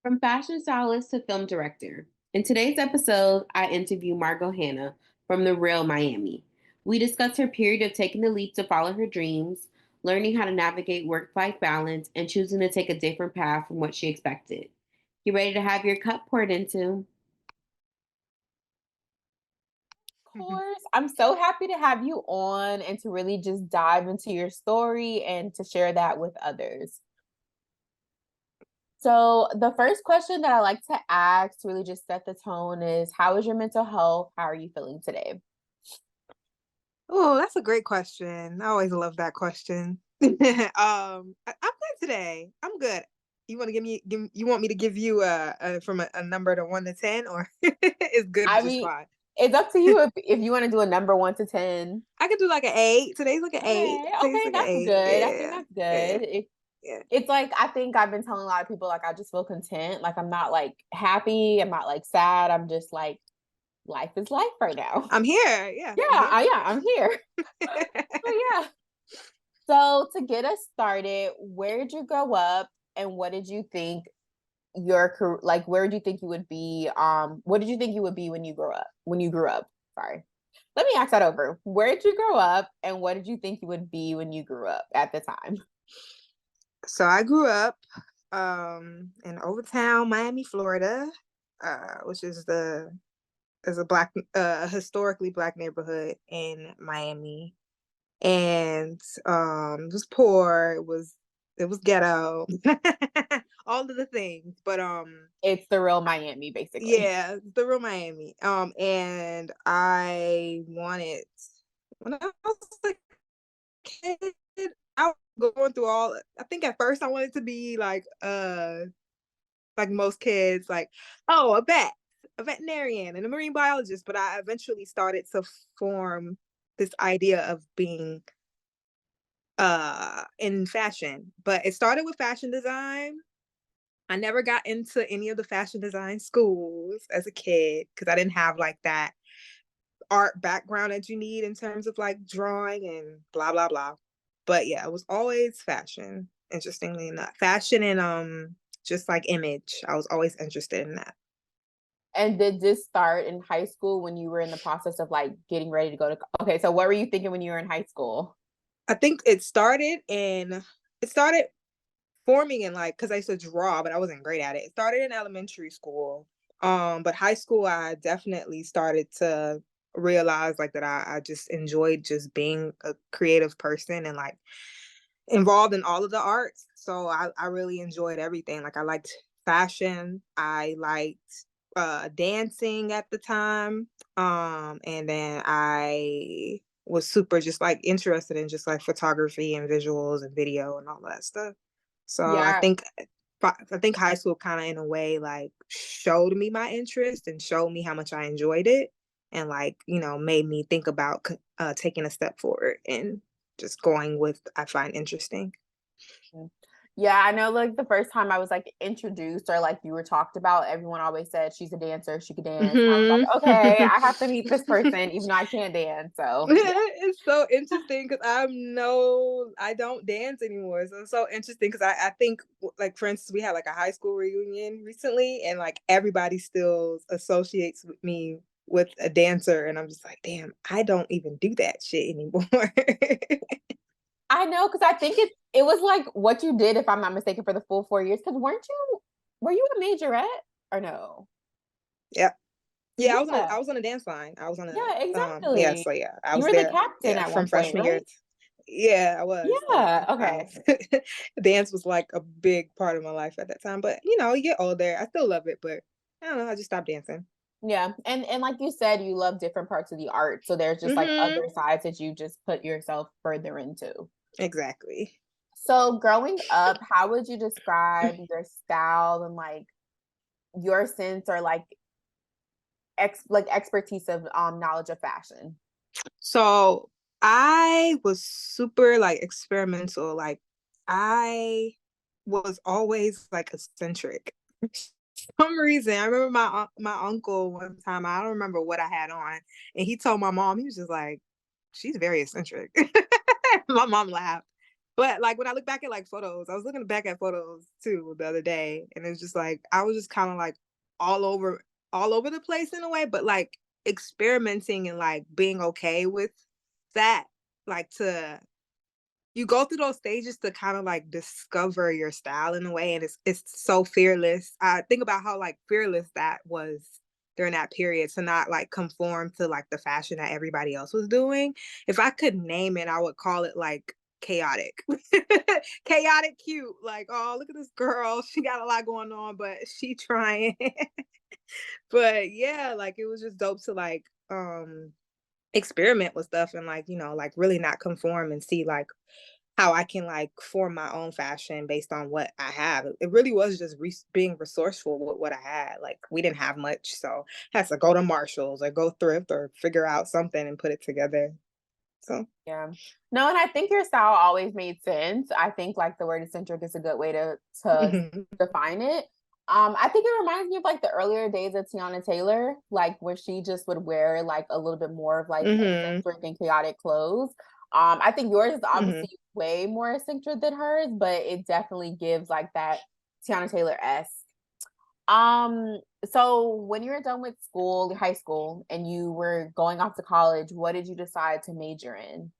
From fashion stylist to film director. In today's episode, I interview Margo Hannah from The Real Miami. We discuss her period of taking the leap to follow her dreams, learning how to navigate work life balance, and choosing to take a different path from what she expected. You ready to have your cup poured into? Course. I'm so happy to have you on and to really just dive into your story and to share that with others. So, the first question that I like to ask to really just set the tone is, how is your mental health? How are you feeling today? Oh, that's a great question. I always love that question. I'm good today. I'm good. You want to you want me to give you from a number to 1 to 10, or is good I just mean, fine? it's up to you if you want to do a number 1 to 10. I could do like an 8. Today's like an 8. Okay, Today's okay, like an that's 8. good. I think Yeah, that's yeah, good. yeah. It's like I think I've been telling a lot of people like I just feel content. Like I'm not like happy, I'm not like sad. I'm just like life is life right now. I'm here. Yeah, I'm here. Yeah, I'm here. So yeah. So to get us started, where did you grow up and what did you think your career like where did you think you would be? What did you think you would be when you grew up? When you grew up. Sorry. Let me ask that over. Where did you grow up and what did you think you would be when you grew up at the time? So I grew up in Overtown, Miami, Florida, which is a historically black neighborhood in Miami. And it was poor, it was ghetto, all of the things. But It's the real Miami, basically. yeah, the real Miami. And I wanted, when I was a kid, I was going through all, I think at first I wanted to be like most kids, like, oh, a veterinarian and a marine biologist. But I eventually started to form this idea of being in fashion. But it started with fashion design. I never got into any of the fashion design schools as a kid because I didn't have like that art background that you need in terms of like drawing and blah blah blah. But yeah, it was always fashion, interestingly enough. Fashion and just like image. I was always interested in that. And did this start in high school when you were in the process of like getting ready to go to okay, so what were you thinking when you were in high school? I think it started forming in like, because I used to draw, but I wasn't great at it. It started in elementary school. But high school I definitely started to realize like that I just enjoyed just being a creative person and like involved in all of the arts. So I really enjoyed everything. Like I liked fashion, I liked dancing at the time. And then I was super just like interested in just like photography and visuals and video and all that stuff. So Yeah, I think high school kind of in a way like showed me my interest and showed me how much I enjoyed it, and like made me think about taking a step forward and just going with I find interesting. mm. Yeah, I know like the first time I was like introduced or like you were talked about, everyone always said she's a dancer, she could dance. And I was Hmm. like, okay, I have to meet this person, even though I can't dance. So yeah. It's so interesting because I don't dance anymore. So it's so interesting because I think like for instance we had like a high school reunion recently, and like everybody still associates with me with a dancer, and I'm just like, damn, I don't even do that shit anymore. I know because I think it was like what you did, if I'm not mistaken, for the full 4 years. Because were you a majorette or no? Yeah. Yeah, Yeah, I was on a dance line. I was on yeah, yeah, exactly. so yeah, I You was were the there. captain Yeah, at from one point, freshman year. right? Yeah, I was. Yeah. Okay. Dance was like a big part of my life at that time. But you get older. I still love it, but I don't know, I just stopped dancing. Yeah, and like you said, you love different parts of the art, so there's just like Hmm. other sides that you just put yourself further into. Exactly. So growing up, how would you describe your style and like your sense or like expertise of knowledge of fashion? So I was super like experimental. Like I was always like eccentric. Some reason I remember my uncle one time, I don't remember what I had on, and he told my mom, he was just like, she's very eccentric. My mom laughed, But like when I look back at like photos, I was looking back at photos too the other day, and it's just like I was just kind of like all over all over the place in a way, but like experimenting and like being okay with that, like to you go through those stages to kind of like discover your style in a way, and it's so fearless. I think about how like fearless that was during that period to not like conform to like the fashion that everybody else was doing. If I could name it, I would call it like chaotic. Chaotic cute. Like, oh, look at this girl. She got a lot going on, but she trying. But yeah, like it was just dope to like experiment with stuff and like, like really not conform and see like how I can like form my own fashion based on what I have. It really was just being resourceful with what I had. Like we didn't have much, so I had to go to Marshalls or go thrift or figure out something and put it together. So Yeah. No, and I think your style always made sense. I think like the word eccentric is a good way to mhm. define it. I think it reminds me of like the earlier days of Tiana Taylor, like where she just would wear like a little bit more of like Mhm. eccentric and chaotic clothes. I think yours is Mhm. obviously way more eccentric than hers, but it definitely gives like that Tiana Taylor-esque. Um, so when you were done with school, high school, and you were going off to college, what did you decide to major in?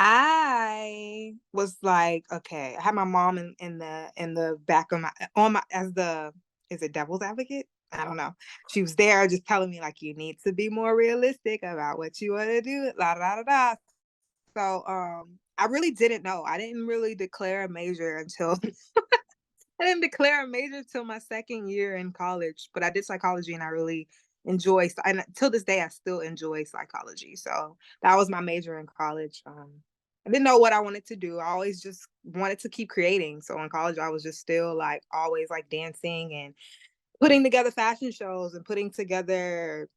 I was like, okay, I had my mom in the back of my on my as the is it devil's advocate? I don't know. She was there just telling me like you need to be more realistic about what you want to do. La da da da. So I really didn't know. I didn't really declare a major until I didn't declare a major till my second year in college, but I did psychology and I really enjoy and till this day I still enjoy psychology. So that was my major in college. I didn't know what I wanted to do. I always just wanted to keep creating. So in college I was just still like always like dancing and putting together fashion shows and putting together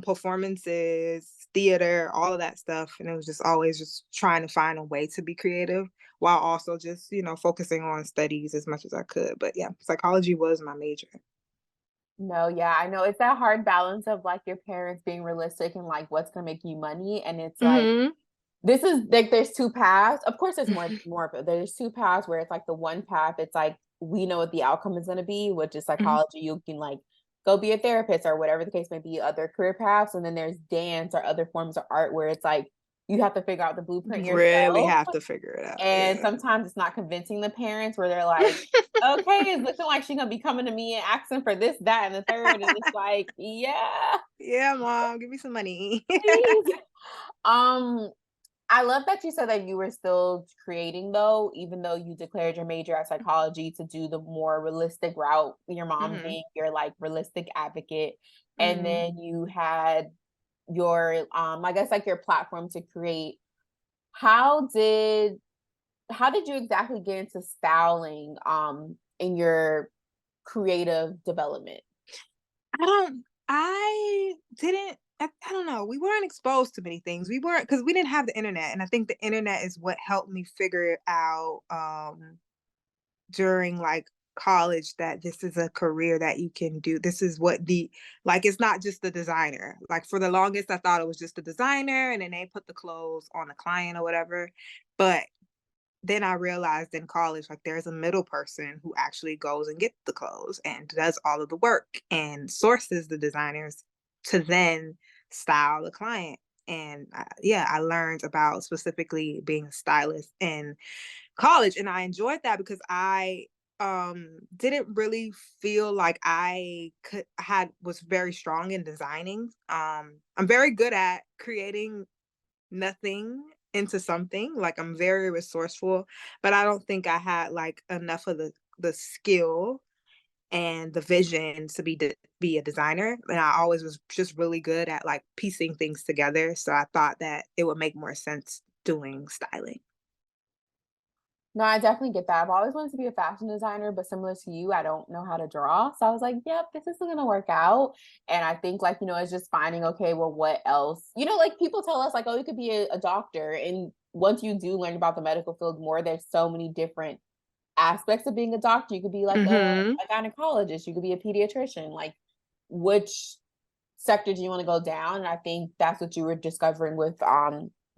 performances, theater, all of that stuff. And it was just always just trying to find a way to be creative while also just, focusing on studies as much as I could. But yeah, psychology was my major. No, yeah, I know it's that hard balance of like your parents being realistic and like what's gonna make you money. And it's like Hmm. this is like there's two paths. Of course, there's more of it. There's two paths where it's like the one path, it's like we know what the outcome is gonna be, which is Hmm. psychology. You can like go be a therapist or whatever the case may be, other career paths. And then there's dance or other forms of art where it's like you have to figure out the blueprint Really yourself. have to figure it out. And Yeah. sometimes it's not convincing the parents where they're like, okay, it's looking like she's gonna be coming to me and asking for this, that, and the third. And it's like, yeah, Yeah, mom, give me some money. please. Um, I love that you said that you were still creating though, even though you declared your major at psychology to do the more realistic route, your mom Hmm. being your like realistic advocate. And Hmm. then you had your I guess like your platform to create. How did how did you exactly get into styling in your creative development? I didn't, I don't know. We weren't exposed to many things. We weren't, because we didn't have the internet. And I think the internet is what helped me figure it out during like college that this is a career that you can do. This is what like, it's not just the designer. Like for the longest, I thought it was just the designer and then they put the clothes on the client or whatever. But then I realized in college, like there's a middle person who actually goes and gets the clothes and does all of the work and sources the designers to then style the client. And yeah, I learned about specifically being a stylist in college, and I enjoyed that because I didn't really feel like I could had was very strong in designing. I'm very good at creating nothing into something. Like I'm very resourceful, but I don't think I had like enough of the skill and the vision to be a designer. And I always was just really good at like piecing things together. So I thought that it would make more sense doing styling. No, I definitely get that. I've always wanted to be a fashion designer, but similar to you, I don't know how to draw. So I was like, yep, this isn't going to work out. And I think, like, it's just finding, okay, well, what else? Like people tell us, like, oh, you could be a doctor. And once you do learn about the medical field more, there's so many different aspects of being a doctor. You could be like Hmm. a gynecologist, you could be a pediatrician. Like, which sector do you want to go down? And I think that's what you were discovering with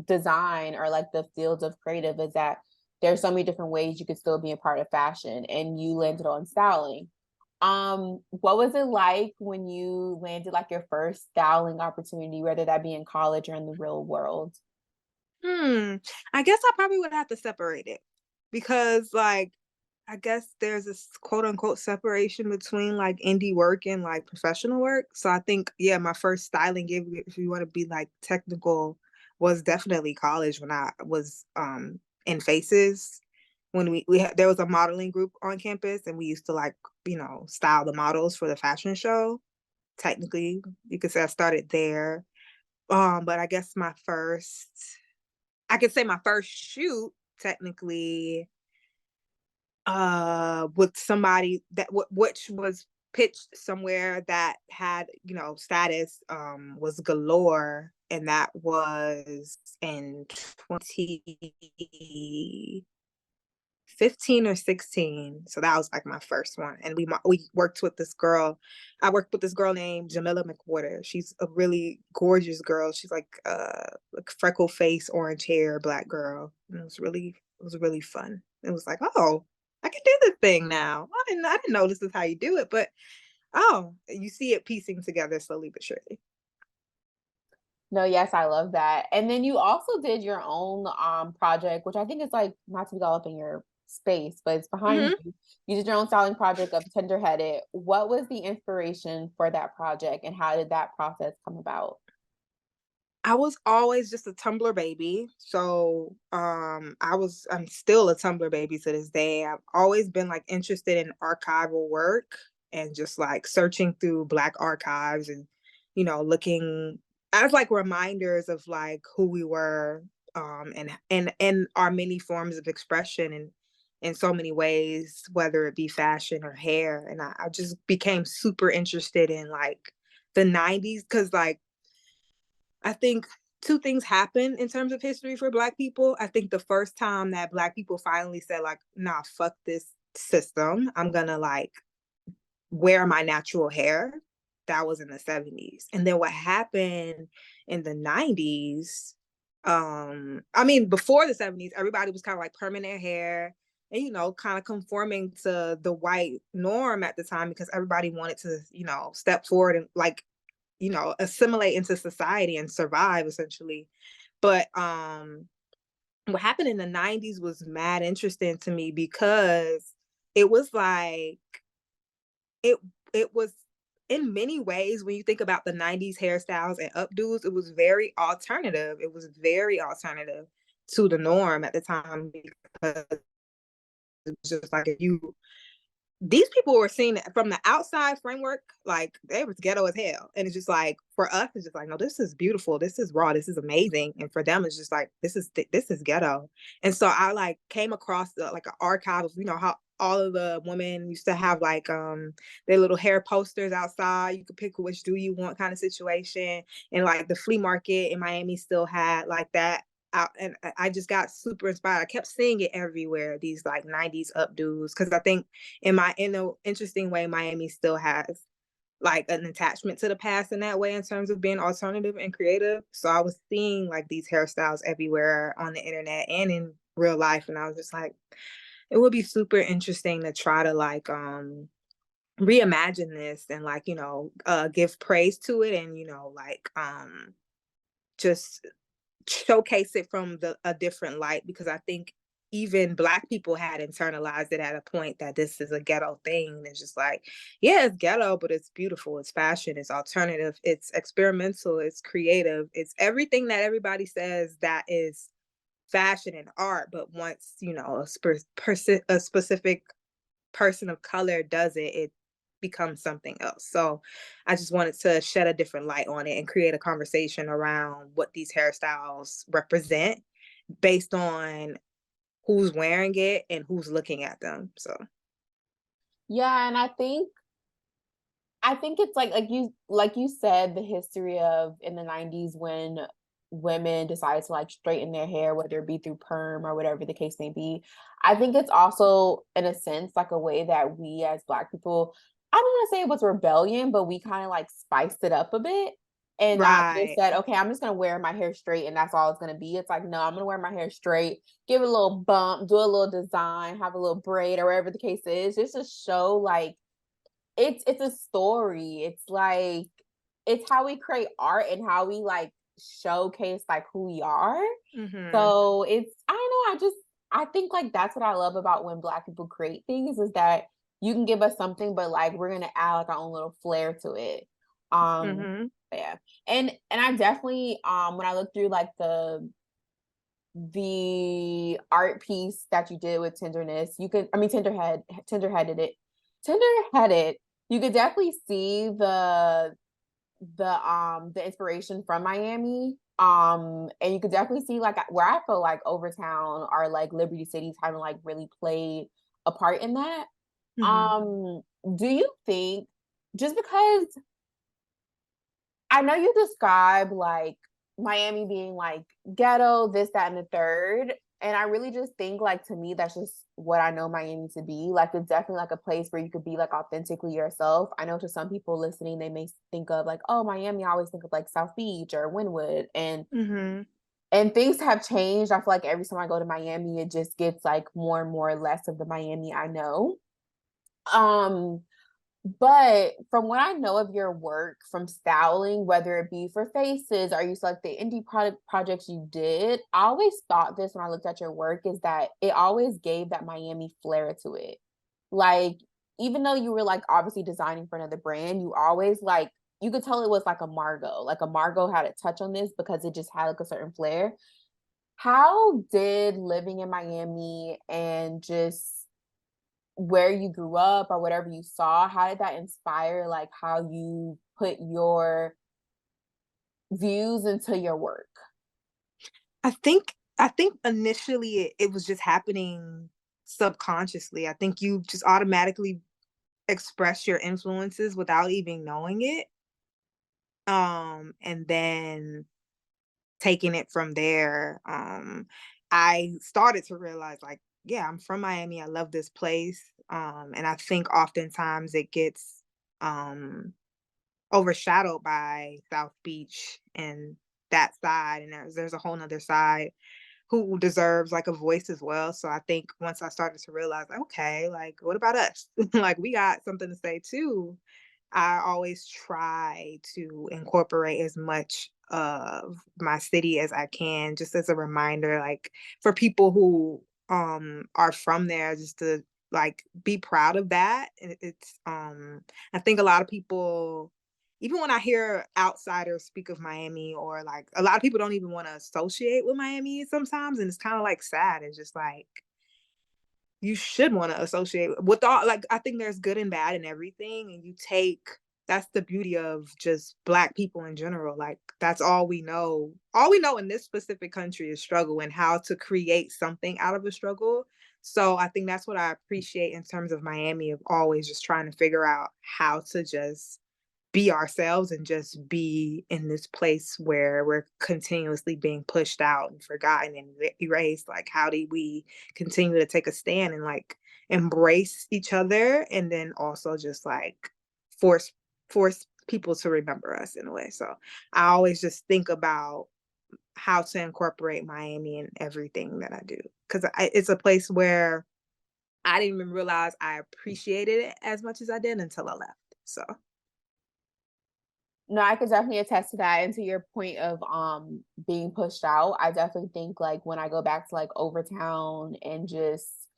design or like the fields of creative is that there's so many different ways you could still be a part of fashion, and you landed on styling. What was it like when you landed like your first styling opportunity, whether that be in college or in the real world? I guess I probably would have to separate it because, like, I guess there's this quote unquote separation between like indie work and like professional work. So I think, yeah, my first styling gig, if you want to be like technical, was definitely college when I was in Faces. When we had, there was a modeling group on campus, and we used to like, style the models for the fashion show. Technically, you could say I started there. But I guess I could say my first shoot technically with somebody that which was pitched somewhere that had status, was Galore, and that was in 2015 or 16. So that was like my first one, and we worked with this girl. I worked with this girl named Jamila McWhorter. She's a really gorgeous girl. She's like freckle face, orange hair, black girl, and it was really fun. It was like, oh, I can do this thing now. I didn't know this is how you do it, but oh, you see it piecing together slowly but surely. No, yes, I love that. And then you also did your own project, which I think is like not to be all up in your space, but it's behind Mhm. you. You did your own styling project of Tenderheaded. What was the inspiration for that project, and how did that process come about? I was always just a Tumblr baby. So I'm still a Tumblr baby to this day. I've always been like interested in archival work and just like searching through Black archives and looking as like reminders of like who we were, and our many forms of expression and in so many ways, whether it be fashion or hair. And I just became super interested in like the 90s, because like I think two things happen in terms of history for Black people. I think the first time that Black people finally said, like, nah, fuck this system, I'm gonna like wear my natural hair, that was in the 70s. And then what happened in the 90s, I mean, before the 70s, everybody was kind of like perming their hair and, kind of conforming to the white norm at the time, because everybody wanted to, step forward and like assimilate into society and survive essentially. But what happened in the 90s was mad interesting to me, because it was like it it was, in many ways, when you think about the 90s hairstyles and updos, it was very alternative. It was very alternative to the norm at the time, because it was just like, if you these people were seen from the outside framework, like they was ghetto as hell. And it's just like, for us, it's just like, no, this is beautiful. This is raw. This is amazing. And for them, it's just like, this is ghetto. And so I like came across like an archive of, how all of the women used to have like their little hair posters outside. You could pick which do you want kind of situation. And like the flea market in Miami still had like that out, and I just got super inspired. I kept seeing it everywhere, these like 90s updos, because I think in an interesting way, Miami still has like an attachment to the past in that way, in terms of being alternative and creative. So I was seeing like these hairstyles everywhere on the internet and in real life, and I was just like, it would be super interesting to try to like reimagine this and like give praise to it, and like just showcase it from a different light, because I think even Black people had internalized it at a point that this is a ghetto thing. It's just like, yeah, it's ghetto, but it's beautiful, it's fashion, it's alternative, it's experimental, it's creative, it's everything that everybody says that is fashion and art. But once a specific person of color does it, it becomes something else. So I just wanted to shed a different light on it and create a conversation around what these hairstyles represent, based on who's wearing it and who's looking at them. So Yeah, and I think it's like you said, the history of in the 90s when women decided to like straighten their hair, whether it be through perm or whatever the case may be. I think it's also in a sense like a way that we as Black people, I don't want to say it was rebellion, but we kind of like spiced it up a bit. and not just Right. said, okay, I'm just gonna wear my hair straight and that's all it's gonna be. It's like, no, I'm gonna wear my hair straight, give it a little bump, do a little design, have a little braid or whatever the case is, just to show like it's a story. It's like it's how we create art and how we like showcase like who we are. Mhm. So it's I don't know, I think like that's what I love about when Black people create things is that you can give us something, but like we're gonna add like our own little flair to it. Um Mhm. yeah. And I definitely when I look through like the art piece that you did with tenderness, you could I mean tenderheaded, you could definitely see the inspiration from Miami. And you could definitely see like where I feel like Overtown or like Liberty Cities having like really played a part in that. Mhm. Um, do you think just because I know you describe like Miami being like ghetto, this, that, and the third. And I really just think like to me, that's just what I know Miami to be. Like it's definitely like a place where you could be like authentically yourself. I know to some people listening, they may think of like, oh, Miami, I always think of like South Beach or Wynwood. Mhm. And things have changed. I feel like every time I go to Miami, it just gets like more and more less of the Miami I know. Um, but from what I know of your work from styling, whether it be for faces or you select the indie projects you did, I always thought this when I looked at your work is that it always gave that Miami flair to it. Like, even though you were like obviously designing for another brand, you always like you could tell it was like a Margo. Like a Margo had a touch on this because it just had like a certain flair. How did living in Miami and just where you grew up or whatever you saw, how did that inspire like how you put your views into your work? I think initially it was just happening subconsciously. I think you just automatically express your influences without even knowing it. And then taking it from there, I started to realize like, yeah, I'm from Miami. I love this place. And I think oftentimes it gets um overshadowed by South Beach and that side. And there's a whole nother side who deserves like a voice as well. So I think once I started to realize, like, okay, like what about us? Like we got something to say too. I always try to incorporate as much of my city as I can, just as a reminder, like for people who are from there, just to like be proud of that. It's I think a lot of people, even when I hear outsiders speak of Miami, or like a lot of people don't even want to associate with Miami sometimes, and it's kind of like sad. It's just like you should want to associate with all, like I think there's good and bad in everything, and you take that's the beauty of just Black people in general. Like that's all we know. All we know in this specific country is struggle and how to create something out of a struggle. So I think that's what I appreciate in terms of Miami, of always just trying to figure out how to just be ourselves and just be in this place where we're continuously being pushed out and forgotten and erased. Like how do we continue to take a stand and like embrace each other, and then also just like force force people to remember us in a way. So I always just think about how to incorporate Miami in everything that I do, because it's a place where I didn't even realize I appreciated it as much as I did until I left. So No, I could definitely attest to that. And to your point of being pushed out, I definitely think like when I go back to like Overtown and just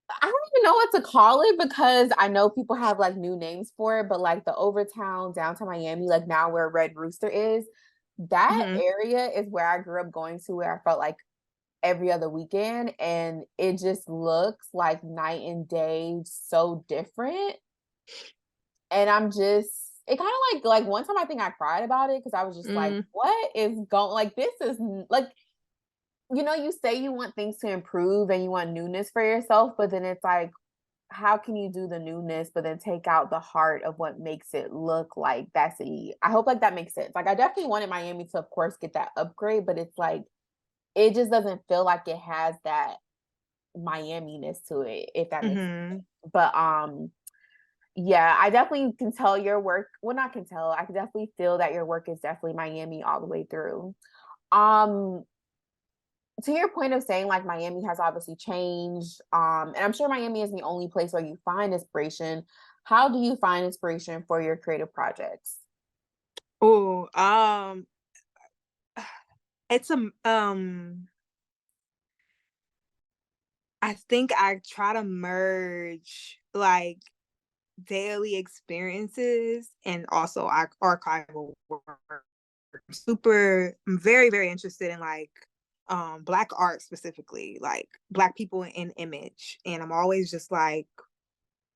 I don't even know what to call it because I know people have like new names for it, but like the Overtown, downtown Miami, like now where Red Rooster is, that mhm. area is where I grew up going to where I felt like every other weekend and it just looks like night and day so different. And I'm just it kind of like one time I think I cried about it because I was just like, Mm, what is going like this is like you know, you say you want things to improve and you want newness for yourself, but then it's like how can you do the newness but then take out the heart of what makes it look like that city? I hope like that makes sense. Like I definitely wanted Miami to of course get that upgrade, but it's like it just doesn't feel like it has that Miami-ness to it, if that makes sense. mhm. But Yeah, I definitely can tell your work. Well, not can tell. I can definitely feel that your work is definitely Miami all the way through. Um, to your point of saying like Miami has obviously changed, and I'm sure Miami is the only place where you find inspiration. How do you find inspiration for your creative projects? Oh, it's I think I try to merge like daily experiences and also archival work. I'm very, very interested in like black art specifically, like black people in image. And I'm always just like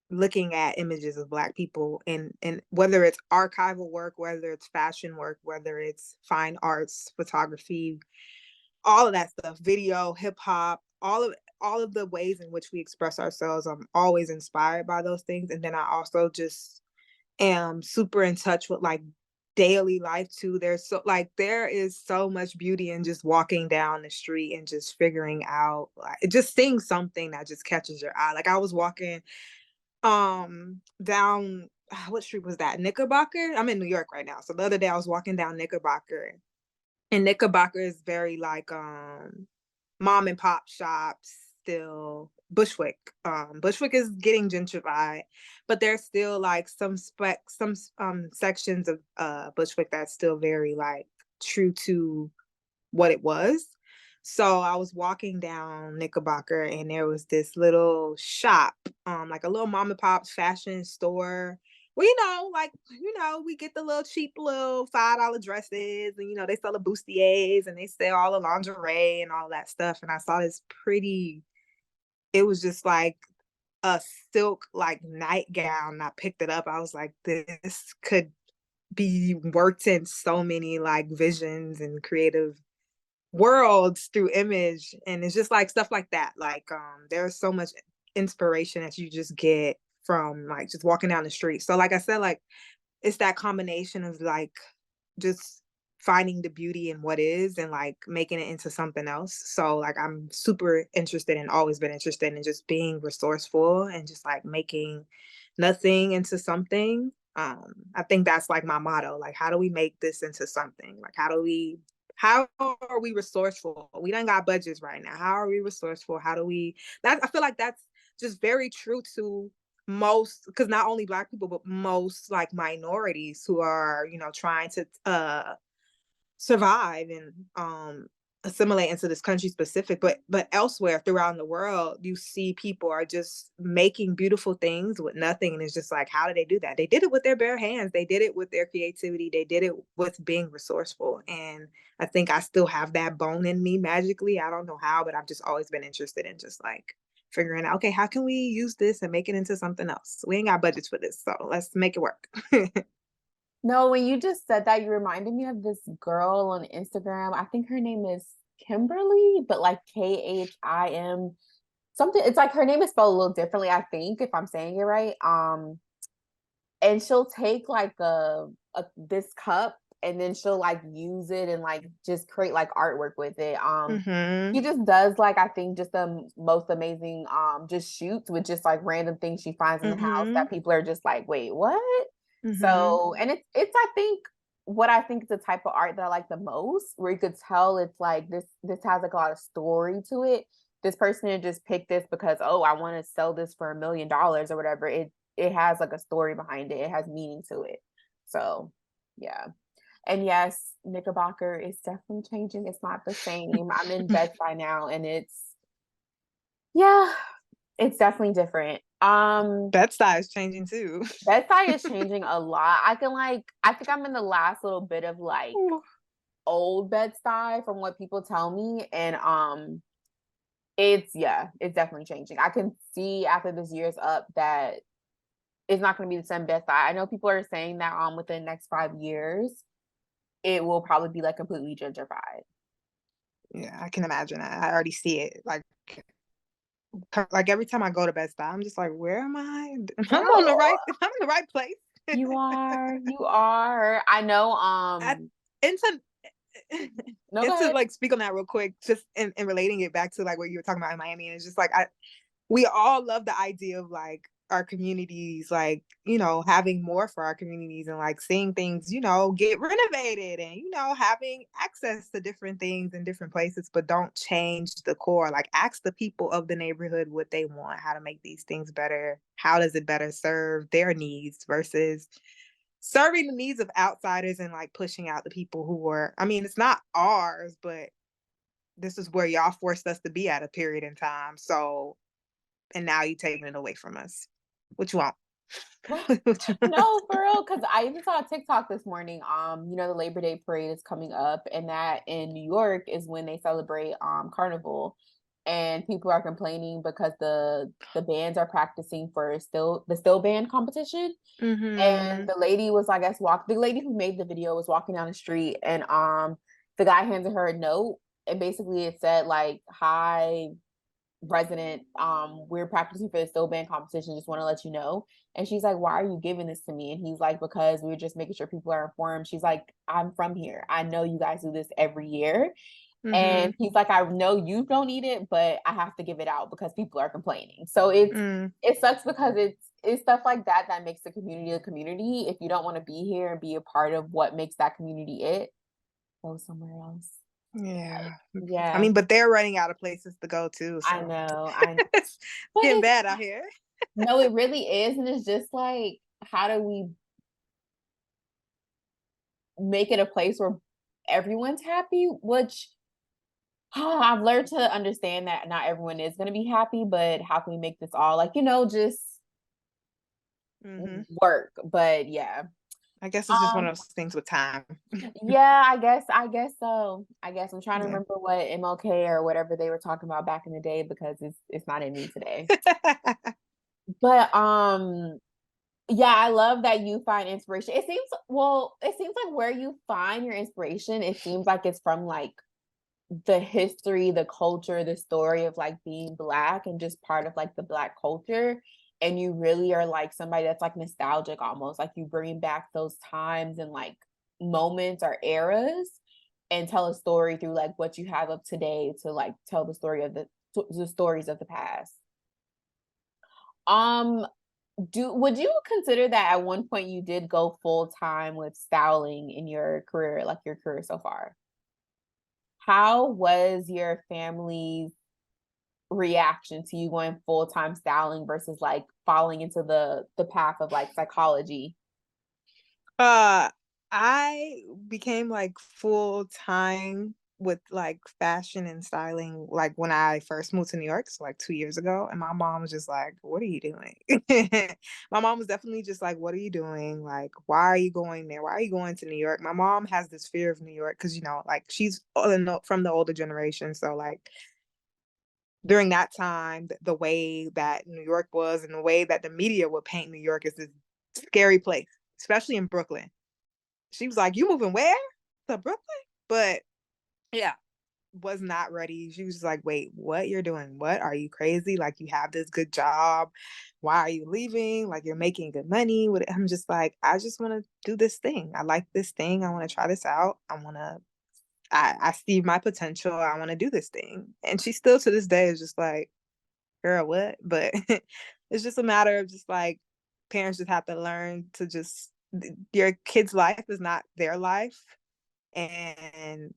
looking at images of black people and whether it's archival work, whether it's fashion work, whether it's fine arts, photography, all of that stuff, video, hip hop, all of the ways in which we express ourselves. I'm always inspired by those things. And then I also just am super in touch with like daily life too. There is so much beauty in just walking down the street and just figuring out like just seeing something that just catches your eye. Like I was walking down what street was that? Knickerbocker? I'm in New York right now. So the other day I was walking down Knickerbocker, and Knickerbocker is very like mom and pop shops still. Bushwick. Bushwick is getting gentrified, but there's still like some sections of Bushwick that's still very like true to what it was. So I was walking down Knickerbocker and there was this little shop, like a little mom and pop fashion store. Well, we get the little cheap little $5 dresses, and they sell the bustiers and they sell all the lingerie and all that stuff. And I saw this pretty, it was just like a silk like nightgown. And I picked it up. I was like, this could be worked in so many like visions and creative worlds through image. And it's just like stuff like that, like there's so much inspiration that you just get from like just walking down the street. So like I said, like it's that combination of like just finding the beauty in what is and like making it into something else. So like I'm super interested and always been interested in just being resourceful and just like making nothing into something. I think that's like my motto. Like, how do we make this into something? Like, how are we resourceful? We don't got budgets right now. How are we resourceful? How do we, I feel like that's just very true to most, because not only black people, but most like minorities who are, trying to survive and assimilate into this country specific, but elsewhere throughout the world, you see people are just making beautiful things with nothing. And it's just like, how did they do that? They did it with their bare hands. They did it with their creativity. They did it with being resourceful. And I think I still have that bone in me magically. I don't know how, but I've just always been interested in just like figuring out, okay, how can we use this and make it into something else? We ain't got budgets for this, so let's make it work. No, when you just said that, you reminded me of this girl on Instagram. I think her name is Kimberly, but like Khim something. It's like her name is spelled a little differently, I think, if I'm saying it right. And she'll take like a this cup and then she'll like use it and like just create like artwork with it. She just does like I think just the most amazing just shoots with just like random things she finds in the house that people are just like, wait, what? So, and it's I think what I think is the type of art that I like the most, where you could tell it's like this has like a lot of story to it. This person didn't just pick this because, oh, I want to sell this for $1 million or whatever. It has like a story behind it. It has meaning to it. So yeah. And yes, Knickerbocker is definitely changing. It's not the same. I'm in Bed-Stuy now, and yeah, it's definitely different. Bed-Stuy is changing too. Bed-Stuy is changing a lot. I think I'm in the last little bit of like old Bed-Stuy from what people tell me. And it's definitely changing. I can see after this year's up that it's not going to be the same Bed-Stuy. I know people are saying that within the next 5 years, it will probably be like completely gentrified. Yeah, I can imagine. I already see it. Like every time I go to Bed-Stuy, I'm just like, where am I? I'm on the right. I'm in the right place. You are. I know. Into No, go ahead. like speak on that real quick, just in relating it back to like what you were talking about in Miami. And it's just like we all love the idea of like our communities, like, having more for our communities and like seeing things, get renovated and, having access to different things in different places, but don't change the core. Like, ask the people of the neighborhood what they want, how to make these things better. How does it better serve their needs versus serving the needs of outsiders and like pushing out the people who were, I mean, it's not ours, but this is where y'all forced us to be at a period in time. So, and now you're taking it away from us. What you want? What you want? No, for real, because I even saw a TikTok this morning. The Labor Day parade is coming up, and that in New York is when they celebrate Carnival. And people are complaining because the bands are practicing for the still band competition. And the lady was, I guess, the lady who made the video was walking down the street, and the guy handed her a note, and basically it said like, "Hi, resident, we're practicing for the still band competition, just want to let you know." And she's like, "Why are you giving this to me?" And he's like, "Because we're just making sure people are informed." She's like, "I'm from here, I know you guys do this every year." And he's like, "I know you don't need it, but I have to give it out because people are complaining." So it sucks because it's stuff like that that makes the community a community. If you don't want to be here and be a part of what makes that community go somewhere else. Yeah. Yeah. I mean, but they're running out of places to go too. So. I know. It's getting bad out here. No, it really is. And it's just like, how do we make it a place where everyone's happy? Which I've learned to understand that not everyone is going to be happy, but how can we make this all like, just work? But yeah. I guess it's just one of those things with time. Yeah, I guess so. I guess I'm trying to remember what MLK or whatever they were talking about back in the day because it's not in me today. But yeah, I love that you find inspiration. It seems like where you find your inspiration, it seems like it's from like the history, the culture, the story of like being Black and just part of like the Black culture. And you really are like somebody that's like nostalgic almost, like you bring back those times and like moments or eras and tell a story through like what you have of today to like tell the story of the stories of the past. Would you consider that at one point you did go full time with styling in your career, like your career so far? How was your family's reaction to you going full time styling versus like falling into the path of like psychology? I became like full time with like fashion and styling like when I first moved to New York, so like 2 years ago. And my mom was just like, "What are you doing?" My mom was definitely just like, "What are you doing? Like, why are you going there? Why are you going to New York?" My mom has this fear of New York because like she's from the older generation, so like during that time, the way that New York was and the way that the media would paint New York is this scary place, especially in Brooklyn. She was like, "You moving where? To Brooklyn?" But yeah, was not ready. She was just like, "Wait, what you're doing? What, are you crazy? Like, you have this good job. Why are you leaving? Like, you're making good money." I'm just like, I just want to do this thing. I like this thing. I want to try this out. I see my potential. I want to do this thing. And she still to this day is just like, "Girl, what?" But it's just a matter of just like parents just have to learn to just your kid's life is not their life, and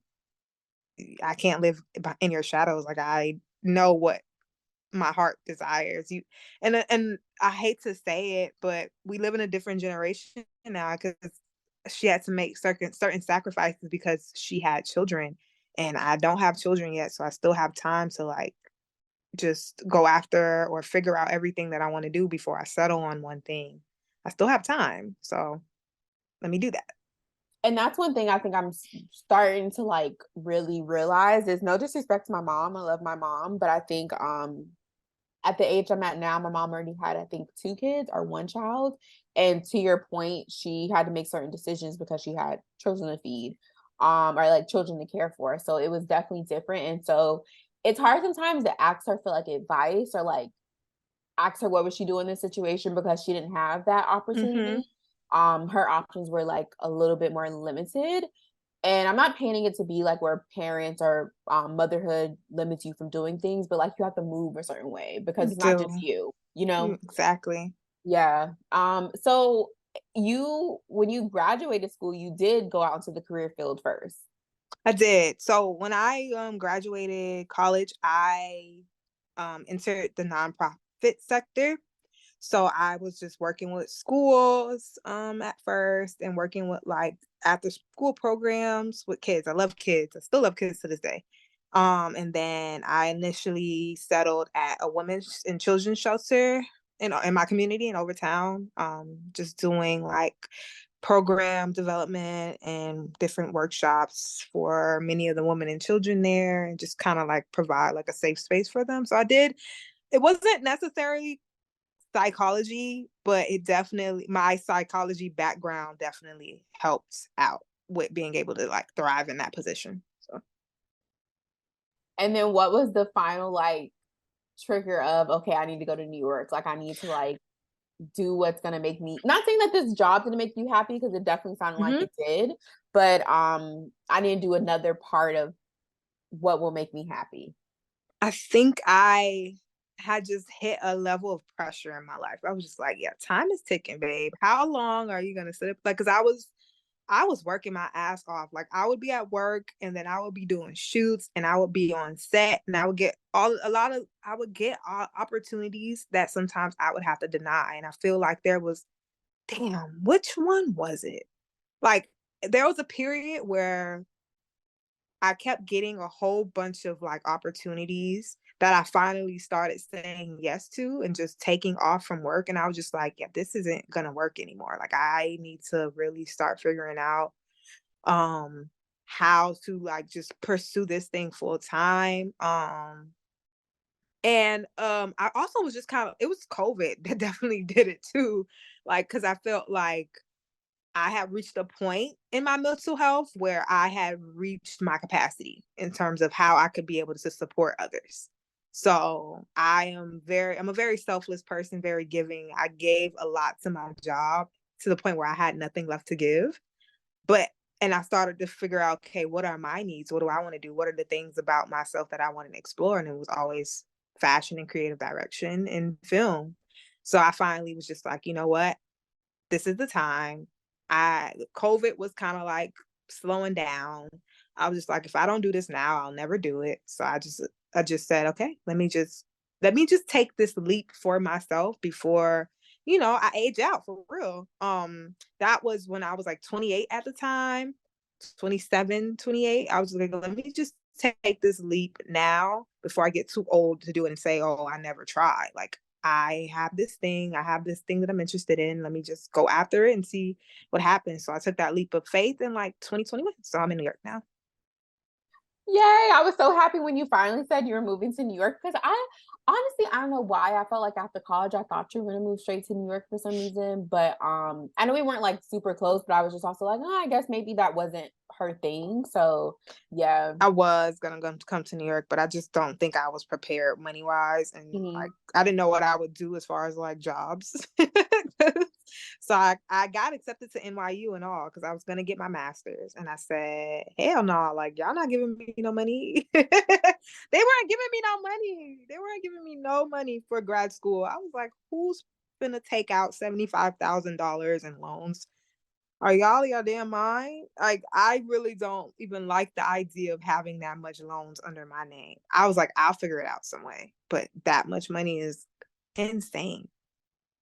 I can't live in your shadows. Like, I know what my heart desires. And I hate to say it, but we live in a different generation now because she had to make certain sacrifices because she had children, and I don't have children yet, so I still have time to like just go after or figure out everything that I want to do before I settle on one thing. I still have time, so let me do that. And that's one thing I think I'm starting to like really realize is no disrespect to my mom. I love my mom, but I think at the age I'm at now, my mom already had, I think, 2 kids or 1 child. And to your point, she had to make certain decisions because she had children to feed, or like children to care for. So it was definitely different. And so it's hard sometimes to ask her for like advice or like ask her what would she do in this situation because she didn't have that opportunity. Her options were like a little bit more limited. And I'm not painting it to be like where parents or motherhood limits you from doing things, but like you have to move a certain way because it's not just you, you know? Exactly. Yeah. So when you graduated school, you did go out into the career field first. I did. So when I graduated college, I entered the nonprofit sector. So I was just working with schools at first and working with like after school programs with kids. I love kids. I still love kids to this day. And then I initially settled at a women's and children's shelter in my community in Overtown, just doing like program development and different workshops for many of the women and children there, and just kind of like provide like a safe space for them. So I did. It wasn't necessarily psychology, but it definitely, my psychology background definitely helped out with being able to like thrive in that position. So And then what was the final like trigger of, okay, I need to go to New York. Like I need to like do what's gonna make me, not saying that this job gonna make you happy, because it definitely sounded like mm-hmm. it did, but I need to do another part of what will make me happy. I think I had just hit a level of pressure in my life. I was just like, yeah, time is ticking, babe. How long are you gonna sit up? Like, cause I was working my ass off. Like I would be at work and then I would be doing shoots and I would be on set and I would get opportunities that sometimes I would have to deny. And I feel like there was, damn, which one was it? Like there was a period where I kept getting a whole bunch of like opportunities that I finally started saying yes to and just taking off from work. And I was just like, yeah, this isn't gonna work anymore. Like I need to really start figuring out how to like just pursue this thing full time. And I also was just kind of, it was COVID that definitely did it too. Like, cause I felt like I had reached a point in my mental health where I had reached my capacity in terms of how I could be able to support others. So I'm a very selfless person, very giving. I gave a lot to my job to the point where I had nothing left to give. But and I started to figure out, okay, what are my needs? What do I want to do? What are the things about myself that I want to explore? And it was always fashion and creative direction and film. So I finally was just like, you know what? This is the time. COVID was kind of like slowing down. I was just like, if I don't do this now, I'll never do it. So I just said, okay, let me just take this leap for myself before, I age out for real. That was when I was like 28 at the time, 27, 28. I was like, let me just take this leap now before I get too old to do it and say, oh, I never tried. Like I have this thing that I'm interested in. Let me just go after it and see what happens. So I took that leap of faith in like 2021. So I'm in New York now. Yay. I was so happy when you finally said you were moving to New York, because I honestly, I don't know why. I felt like after college I thought you were gonna move straight to New York for some reason. But I know we weren't like super close, but I was just also like, oh, I guess maybe that wasn't her thing. So yeah. I was gonna come to New York, but I just don't think I was prepared money wise, and Mhm. like I didn't know what I would do as far as like jobs. So I got accepted to NYU and all because I was gonna get my master's, and I said, hell no, like y'all not giving me no money. They weren't giving me no money. They weren't giving me no money for grad school. I was like, who's gonna take out $75,000 in loans? Are y'all your damn mind? Like, I really don't even like the idea of having that much loans under my name. I was like, I'll figure it out some way. But that much money is insane.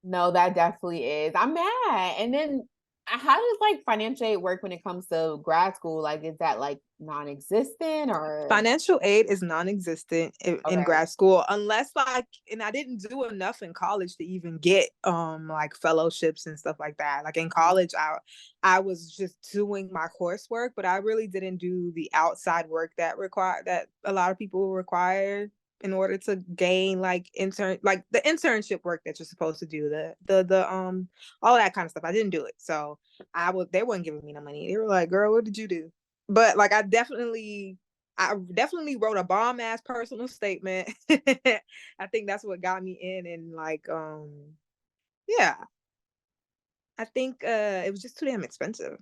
No, that definitely is. I'm mad. And then how does like financial aid work when it comes to grad school? Like, is that like non-existent or Financial aid is non-existent in okay? grad school unless like, and I didn't do enough in college to even get like fellowships and stuff like that. Like in college I was just doing my coursework, but I really didn't do the outside work that a lot of people require in order to gain like the internship work that you're supposed to do, the all that kind of stuff. I didn't do it. So they weren't giving me no money. They were like, girl, what did you do? But like I definitely wrote a bomb ass personal statement. I think that's what got me in, and like yeah. I think it was just too damn expensive.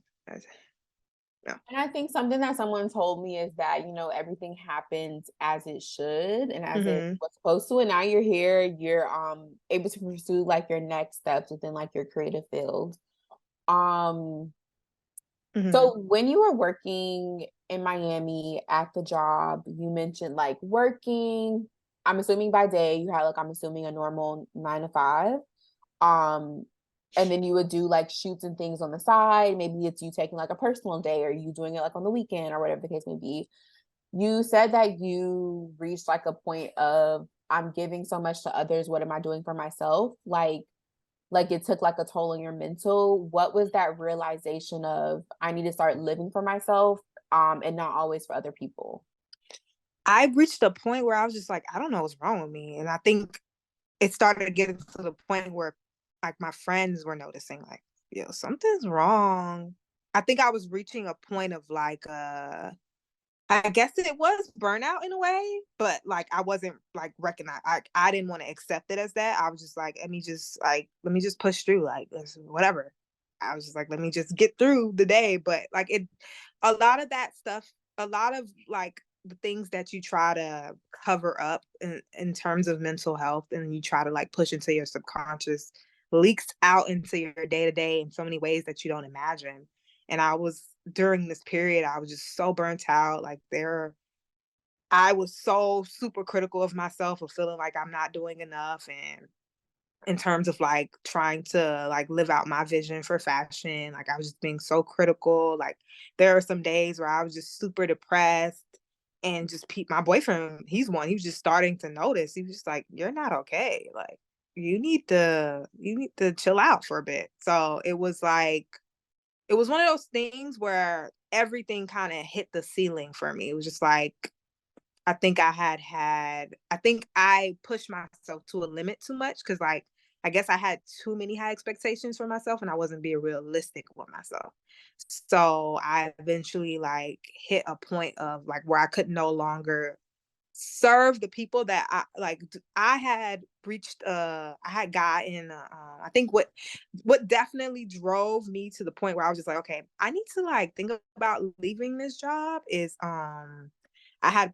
And I think something that someone told me is that, everything happens as it should and as it was supposed to. And now you're here, you're able to pursue like your next steps within like your creative field. So when you were working in Miami at the job, you mentioned like working, I'm assuming by day, you had like, I'm assuming a normal 9 to 5. Um, and then you would do like shoots and things on the side. Maybe it's you taking like a personal day or you doing it like on the weekend or whatever the case may be. You said that you reached like a point of I'm giving so much to others. What am I doing for myself? Like it took like a toll on your mental. What was that realization of I need to start living for myself and not always for other people? I reached a point where I was just like, I don't know what's wrong with me. And I think it started getting to the point where like my friends were noticing like, yo, something's wrong. I think I was reaching a point of like I guess it was burnout in a way, but like I wasn't like recognize I didn't want to accept it as that. I was just like, let me just push through, like whatever. I was just like, let me just get through the day. But like a lot of that stuff, a lot of like the things that you try to cover up in terms of mental health and you try to like push into your subconscious leaks out into your day to day in so many ways that you don't imagine. And I was during this period, I was just so burnt out. Like I was so super critical of myself of feeling like I'm not doing enough. And in terms of like trying to like live out my vision for fashion, like I was just being so critical. Like there are some days where I was just super depressed and just my boyfriend, he was just starting to notice. He was just like, you're not okay. Like you need to chill out for a bit. So it was one of those things where everything kind of hit the ceiling for me. It was just like, I think I pushed myself to a limit too much because, like, I guess I had too many high expectations for myself and I wasn't being realistic with myself. So I eventually, like, hit a point of, like, where I could no longer serve the people that I had reached I had gotten I think what definitely drove me to the point where I was just like, okay, I need to like think about leaving this job is I had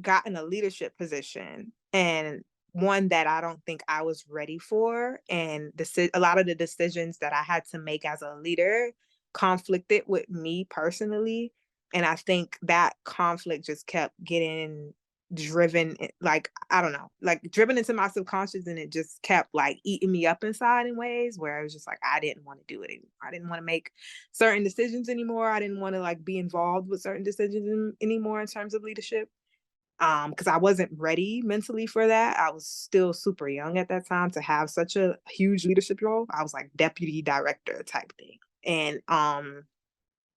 gotten a leadership position and one that I don't think I was ready for. And a lot of the decisions that I had to make as a leader conflicted with me personally. And I think that conflict just kept getting driven, like, I don't know, like driven into my subconscious. And it just kept like eating me up inside in ways where it was just like, I didn't want to do it anymore. I didn't want to make certain decisions anymore. I didn't want to like be involved with certain decisions anymore in terms of leadership because I wasn't ready mentally for that. I was still super young at that time to have such a huge leadership role. I was like deputy director type thing. And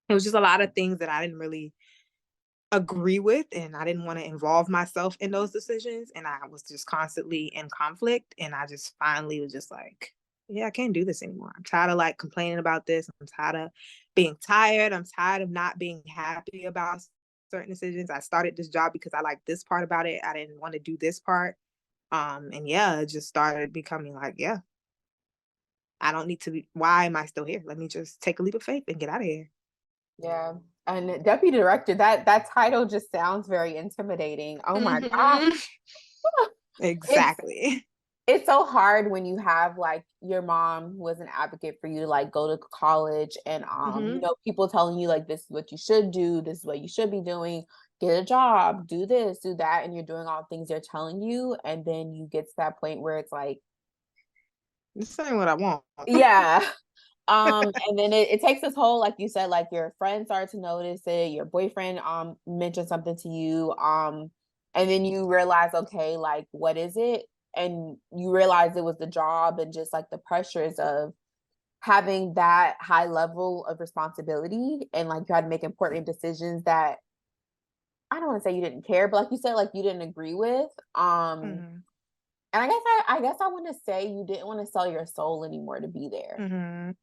it was just a lot of things that I didn't really agree with and I didn't want to involve myself in those decisions and I was just constantly in conflict and I just finally was just like, yeah, I can't do this anymore. I'm tired of like complaining about this. I'm tired of being tired. I'm tired of not being happy about certain decisions. I started this job because I liked this part about it. I didn't want to do this part. And yeah, it just started becoming like, yeah, I don't need to be, why am I still here? Let me just take a leap of faith and get out of here. Yeah. And deputy director, that title just sounds very intimidating. Oh my God. Mhm. It's Exactly. it's so hard when you have like your mom who was an advocate for you to like go to college and Hmm. people telling you like this is what you should do, this is what you should be doing, get a job, do this, do that, and you're doing all the things they're telling you, and then you get to that point where it's like, This ain't what I want. yeah. And then it takes this whole, like you said, like your friends start to notice it, your boyfriend mentioned something to you, and then you realize, okay, like what is it? And you realize it was the job and just like the pressures of having that high level of responsibility and like you had to make important decisions that I don't want to say you didn't care, but like you said, like you didn't agree with. Mhm. And I guess I want to say you didn't want to sell your soul anymore to be there. Mhm.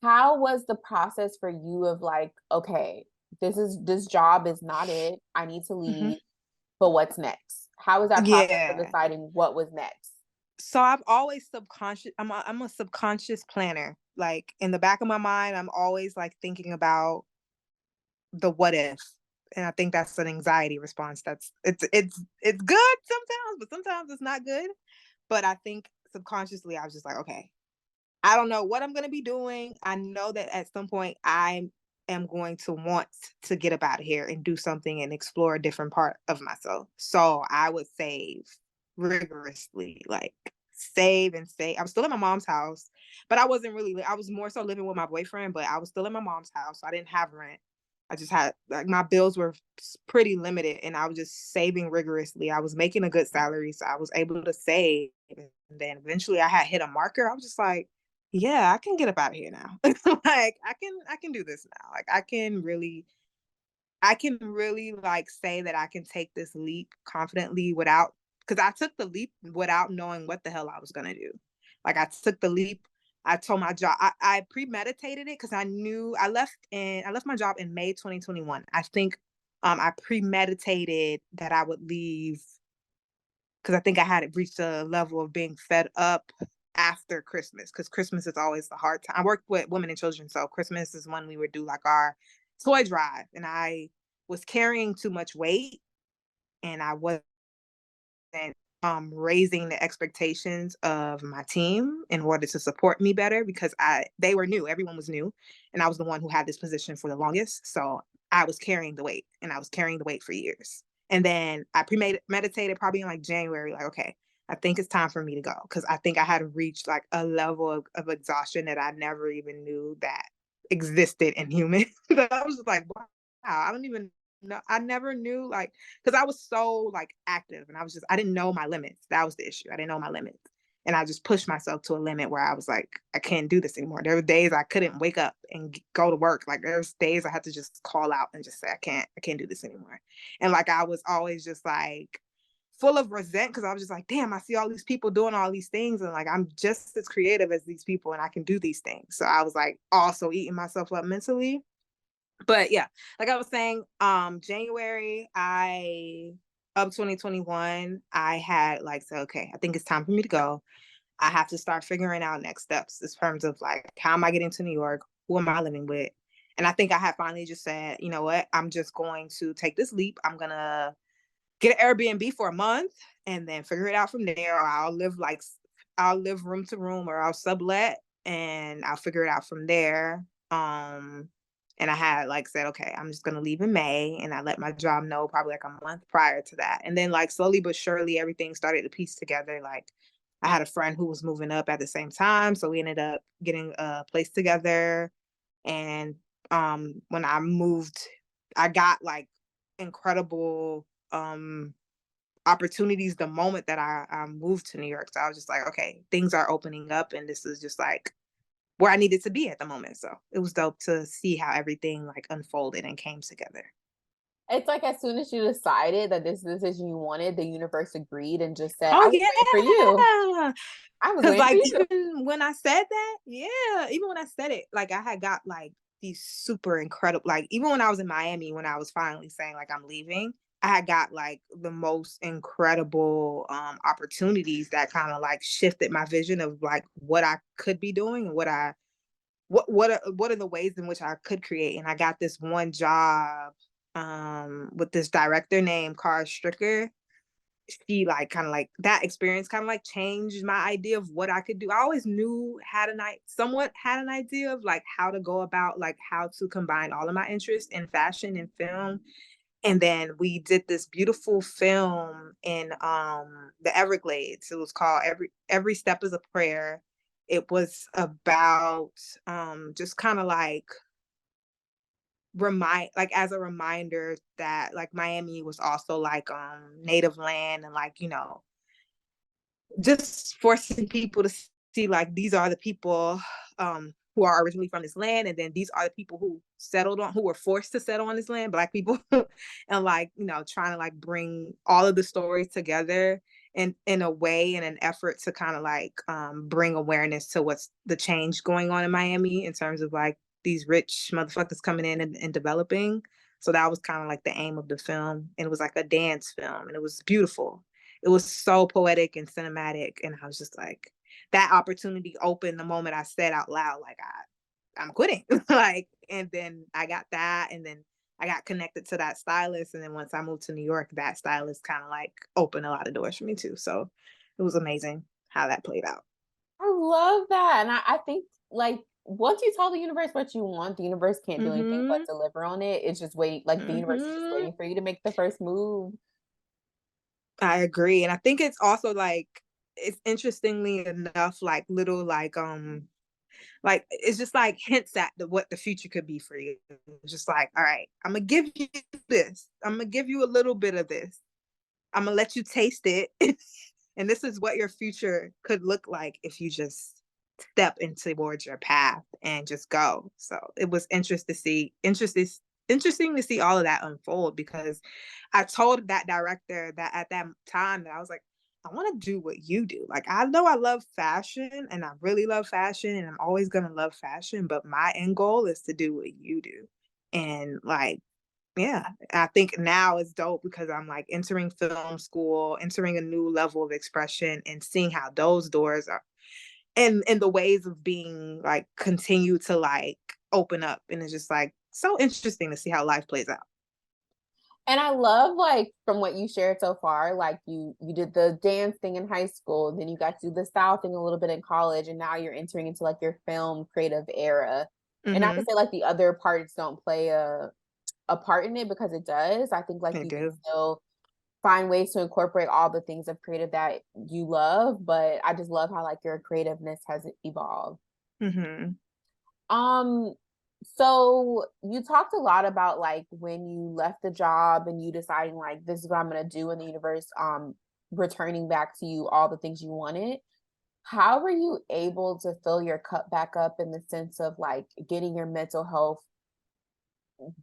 How was the process for you of like, okay, this job is not it. I need to Mhm. leave, but what's next? How was that process for Yeah. deciding what was next? So I've always I'm a subconscious planner. Like in the back of my mind, I'm always like thinking about the what if. And I think that's an anxiety response. It's good sometimes, but sometimes it's not good. But I think subconsciously I was just like, okay, I don't know what I'm going to be doing. I know that at some point I am going to want to get up out of here and do something and explore a different part of myself. So I would save rigorously, like save and save. I was still at my mom's house, but I wasn't really, I was more so living with my boyfriend, but I was still in my mom's house. So I didn't have rent. I just had like my bills were pretty limited and I was just saving rigorously. I was making a good salary, so I was able to save. And then eventually I had hit a marker. I was just like, yeah, I can get up out of here now. Like I can do this now. Like I can really like say that I can take this leap confidently without, because I took the leap without knowing what the hell I was gonna do. Like I took the leap. I told my job, I premeditated it because I knew I left my job in May 2021. I think I premeditated that I would leave because I think I had reached a level of being fed up after Christmas, because Christmas is always the hard time. I worked with women and children, so Christmas is when we would do like our toy drive, and I was carrying too much weight, and I wasn't raising the expectations of my team in order to support me better, because they were new, everyone was new, and I was the one who had this position for the longest. So I was carrying the weight, and I was carrying the weight for years. And then I meditated probably in like January, like, okay, I think it's time for me to go. Cause I think I had reached like a level of exhaustion that I never even knew that existed in humans. I was just like, wow, I don't even know. I never knew, like, because I was so like active and I didn't know my limits. That was the issue. I didn't know my limits. And I just pushed myself to a limit where I was like, I can't do this anymore. There were days I couldn't wake up and go to work. Like there's days I had to just call out and just say, I can't do this anymore. And like I was always just like full of resent, because I was just like, damn, I see all these people doing all these things, and like I'm just as creative as these people and I can do these things. So I was like also eating myself up mentally. But yeah, like I was saying, January, of 2021, I had like said, okay, I think it's time for me to go. I have to start figuring out next steps in terms of like, how am I getting to New York? Who am I living with? And I think I had finally just said, you know what? I'm just going to take this leap. I'm gonna get an Airbnb for a month and then figure it out from there. Or I'll live room to room, or I'll sublet and I'll figure it out from there. And I had like said, okay, I'm just gonna leave in May, and I let my job know probably like a month prior to that. And then like slowly but surely everything started to piece together. Like I had a friend who was moving up at the same time, so we ended up getting a place together. And when I moved, I got like incredible opportunities the moment that I moved to New York. So I was just like, okay, things are opening up, and this is just like where I needed to be at the moment. So it was dope to see how everything like unfolded and came together. It's like as soon as you decided that this decision you wanted, the universe agreed and just said, I Oh was waiting for you. yeah. I was Cause waiting for like you. even when I said that, yeah, even when I said it, like I had got like these super incredible, like even when I was in Miami, when I was finally saying like I'm leaving, I had got like the most incredible opportunities that kind of like shifted my vision of like what I could be doing and what are the ways in which I could create. And I got this one job with this director named Cara Stricker. She like kind of like that experience kind of like changed my idea of what I could do. I always knew somewhat had an idea of like how to go about like how to combine all of my interests in fashion and film. And then we did this beautiful film in the Everglades. It was called Every Step is a Prayer. It was about just kind of like as a reminder that like Miami was also like native land, and like, you know, just forcing people to see like these are the people who are originally from this land, and then these are the people who were forced to settle on this land, Black people. And like, you know, trying to like bring all of the stories together in a way, in an effort to kind of like bring awareness to what's the change going on in Miami in terms of like these rich motherfuckers coming in and developing. So that was kind of like the aim of the film, and it was like a dance film, and it was beautiful. it was so poetic and cinematic. And I was just like, that opportunity opened the moment I said out loud, like, I'm quitting. Like, and then I got that, and then I got connected to that stylist. And then once I moved to New York, that stylist kind of like opened a lot of doors for me too. So it was amazing how that played out. I love that. And I think like once you tell the universe what you want, the universe can't do anything but deliver on it. It's just waiting, like the universe is just waiting for you to make the first move. I agree. And I think it's also like, it's interestingly enough, like little like it's just like hints at what the future could be for you. It's just like, all right, I'm gonna give you this. I'm gonna give you a little bit of this. I'm gonna let you taste it. And this is what your future could look like if you just step into towards your path and just go. So it was interesting to see all of that unfold, because I told that director that at that time that I was like, I want to do what you do. Like, I know I love fashion and I really love fashion and I'm always going to love fashion, but my end goal is to do what you do. And like, yeah, I think now it's dope because I'm like entering film school, entering a new level of expression and seeing how those doors are and the ways of being like continue to like open up. And it's just like so interesting to see how life plays out. And I love like from what you shared so far, like you did the dance thing in high school, then you got to do the style thing a little bit in college, and now you're entering into like your film creative era. And not to say like the other parts don't play a part in it, because it does. I think like They you can do. still find ways to incorporate all the things of creative that you love, but I just love how like your creativeness has evolved. Um, so you talked a lot about like when you left the job and you deciding like this is what I'm gonna do in the universe, returning back to you all the things you wanted. How were you able to fill your cup back up in the sense of like getting your mental health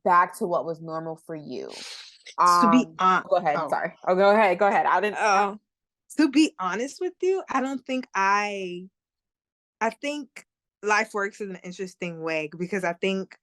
back to what was normal for you? To be Go ahead. oh, Sorry. Oh, go ahead. Go ahead. I didn't. to be honest with you, I don't think I think life works in an interesting way, because I think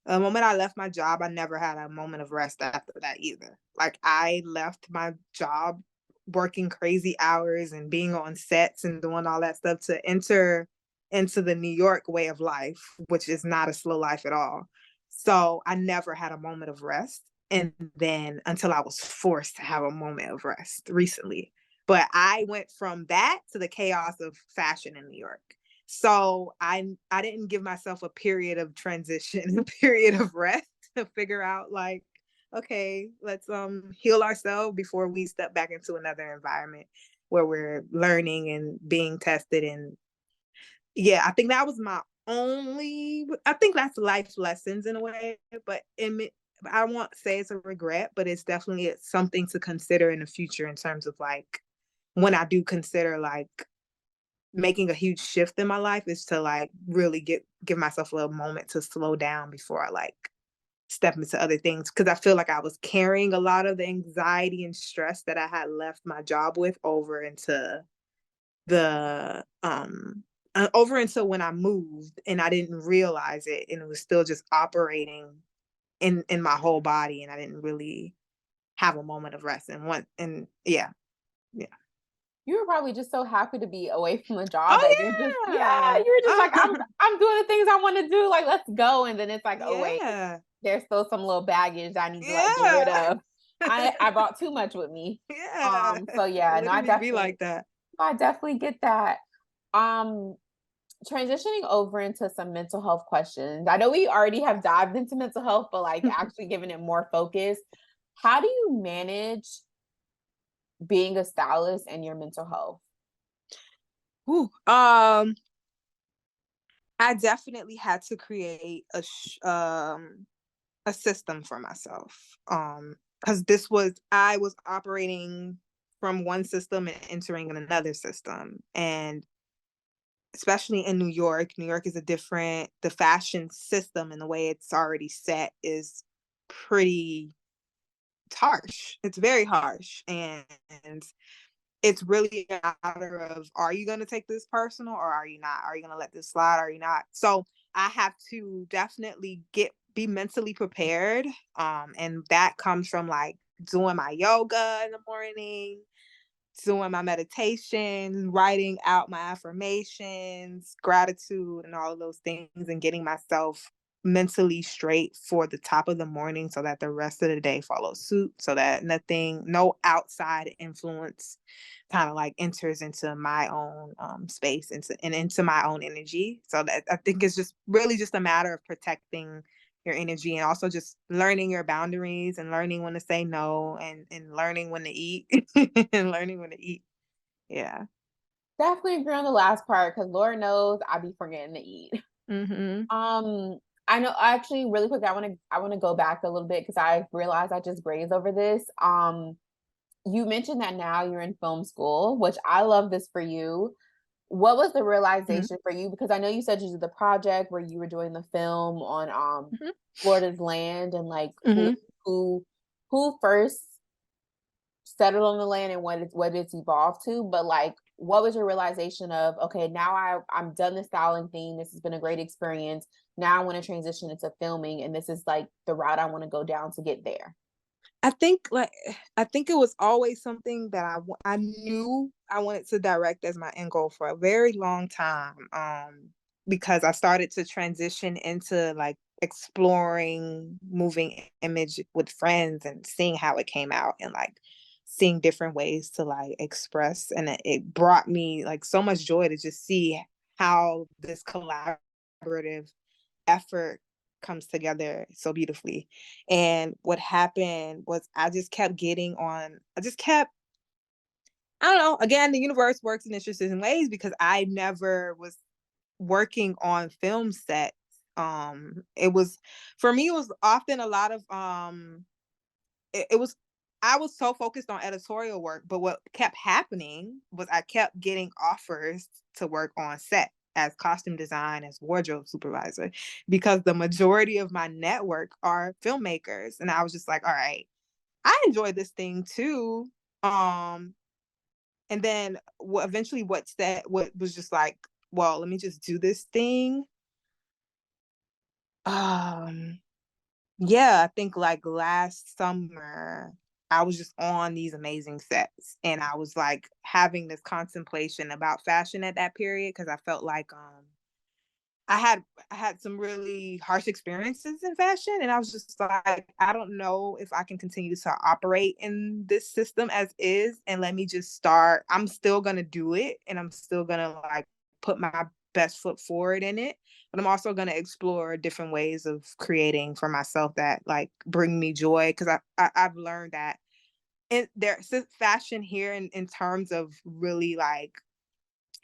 the moment I left my job, I never had a moment of rest after that either. Like, I left my job working crazy hours and being on sets and doing all that stuff to enter into the New York way of life, which is not a slow life at all. So I never had a moment of rest. And then until I was forced to have a moment of rest recently. But I went from that to the chaos of fashion in New York. So I didn't give myself a period of transition, a period of rest to figure out like, okay, let's heal ourselves before we step back into another environment where we're learning and being tested. And yeah, I think that was my only, I think that's life lessons in a way, but I won't say it's a regret, but it's definitely something to consider in the future in terms of like when I do consider like making a huge shift in my life, is to like really give myself a little moment to slow down before I like step into other things, because I feel like I was carrying a lot of the anxiety and stress that I had left my job with the over into when I moved, and I didn't realize it, and it was still just operating in my whole body, and I didn't really have a moment of rest. And yeah. You were probably just so happy to be away from the job Oh that you're just, yeah, you were just like, I'm doing the things I want to do. Like, let's go. And then it's like, oh wait, yeah. there's still some little baggage I need to like get rid Yeah. of. I brought too much with me. Yeah. So yeah, no, Literally be like that. I definitely get that. Um, transitioning over into some mental health questions. I know we already have dived into mental health, but like actually giving it more focus. How do you manage being a stylist and your mental health? Ooh, I definitely had to create a system for myself. Because I was operating from one system and entering in another system. And especially in New York, New York is the fashion system and the way it's already set is pretty harsh. It's very harsh. And it's really a matter of, are you going to take this personal or are you not? Are you going to let this slide? Are you not? So I have to definitely be mentally prepared. And that comes from like doing my yoga in the morning, doing my meditation, writing out my affirmations, gratitude, and all of those things, and getting myself mentally straight for the top of the morning so that the rest of the day follows suit, so that no outside influence kind of like enters into my own space into my own energy. So that I think it's just really just a matter of protecting your energy, and also just learning your boundaries and learning when to say no, and learning when to eat and learning when to eat. Yeah. Definitely agree on the last part because Lord knows I be forgetting to eat. Mm-hmm. I know actually really quick, I wanna go back a little bit because I realized I just grazed over this. You mentioned that now you're in film school, which I love this for you. What was the Mm-hmm. realization for you? Because I know you said you did the project where you were doing the film on Mm-hmm. Florida's land and like Mm-hmm. who who first settled on the land and what it's evolved to, but like what was your realization of okay, now I'm done the styling thing. This has been a great experience. Now I want to transition into filming and this is like the route I want to go down to get there. I think it was always something that I knew I wanted to direct as my end goal for a very long time. Because I started to transition into like exploring moving image with friends and seeing how it came out, and like seeing different ways to like express, and it brought me like so much joy to just see how this collaborative effort comes together so beautifully. And what happened was I just kept, I don't know, again, the universe works in interesting ways because I never was working on film sets. It was, for me, it was often a lot of it was, I was so focused on editorial work, but what kept happening was I kept getting offers to work on set as costume design, as wardrobe supervisor, because the majority of my network are filmmakers. And I was just like, all right, I enjoy this thing too. Um, and then what was just like, well, let me just do this thing. Um, Yeah, I think like last summer, I was just on these amazing sets, and I was like having this contemplation about fashion at that period because I felt like I had some really harsh experiences in fashion, and I was just like, I don't know if I can continue to operate in this system as is, and let me just start. I'm still gonna do it, and I'm still gonna like put my best foot forward in it, but I'm also gonna explore different ways of creating for myself that like bring me joy, because I've learned that fashion here in terms of really like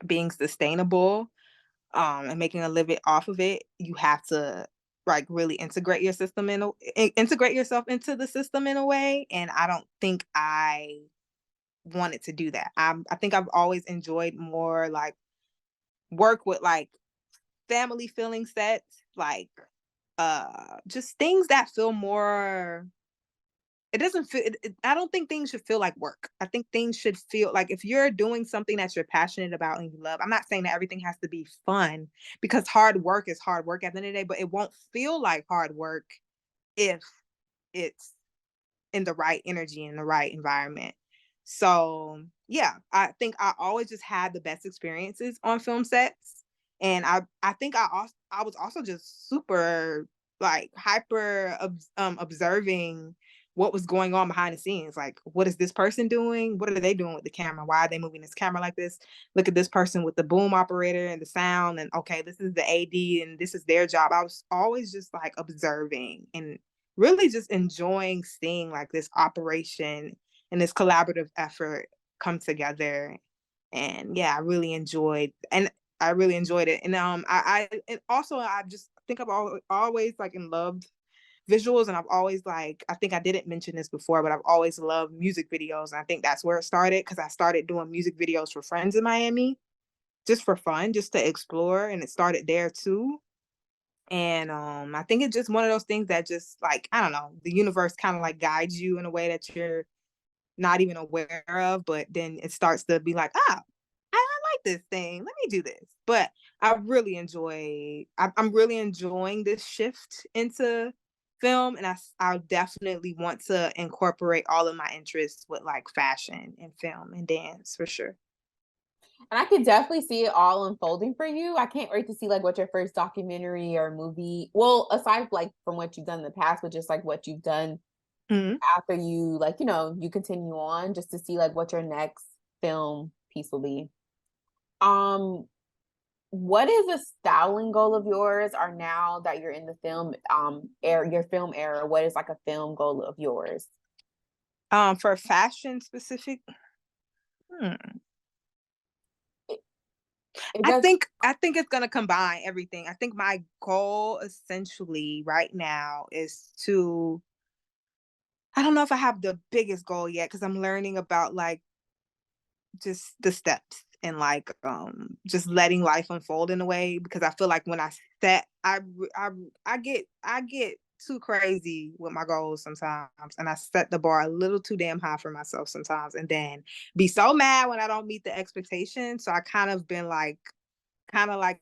being sustainable, and making a living off of it, you have to like really integrate yourself into the system in a way. And I don't think I wanted to do that. I think I've always enjoyed more like work with like family feeling sets, like just things that feel more, it doesn't feel I don't think things should feel like work. I think things should feel like if you're doing something that you're passionate about and you love. I'm not saying that everything has to be fun, because hard work is hard work at the end of the day, but it won't feel like hard work if it's in the right energy, in the right environment. So yeah, I think I always just had the best experiences on film sets. And I think I was also just super like hyper observing what was going on behind the scenes. Like, what is this person doing? What are they doing with the camera? Why are they moving this camera like this? Look at this person with the boom operator and the sound, and okay, this is the AD and this is their job. I was always just like observing and really just enjoying seeing like this operation and this collaborative effort come together. And yeah, I really enjoyed it. And and also I just think I've always like in loved visuals, and I've always like, I think I didn't mention this before, but I've always loved music videos. And I think that's where it started, because I started doing music videos for friends in Miami just for fun, just to explore, and it started there too. And I think it's just one of those things that just like, I don't know, the universe kind of like guides you in a way that you're not even aware of, but then it starts to be like, ah, I like this thing. Let me do this. But I'm really enjoying this shift into film, and I definitely want to incorporate all of my interests with like fashion and film and dance for sure. And I could definitely see it all unfolding for you. I can't wait to see like what your first documentary or movie, well, aside like from what you've done in the past, but just like what you've done Mm-hmm. after you like, you continue on, just to see like what your next film piece will be. Um, what is a styling goal of yours, or now that you're in the film era, your film era, what is like a film goal of yours? For fashion specific, It, it I does. think I think it's gonna combine everything. I think my goal essentially right now is to, I don't know if I have the biggest goal yet because I'm learning about like just the steps and like just letting life unfold in a way, because I feel like when I set I get too crazy with my goals sometimes, and I set the bar a little too damn high for myself sometimes, and then be so mad when I don't meet the expectation. So I kind of been like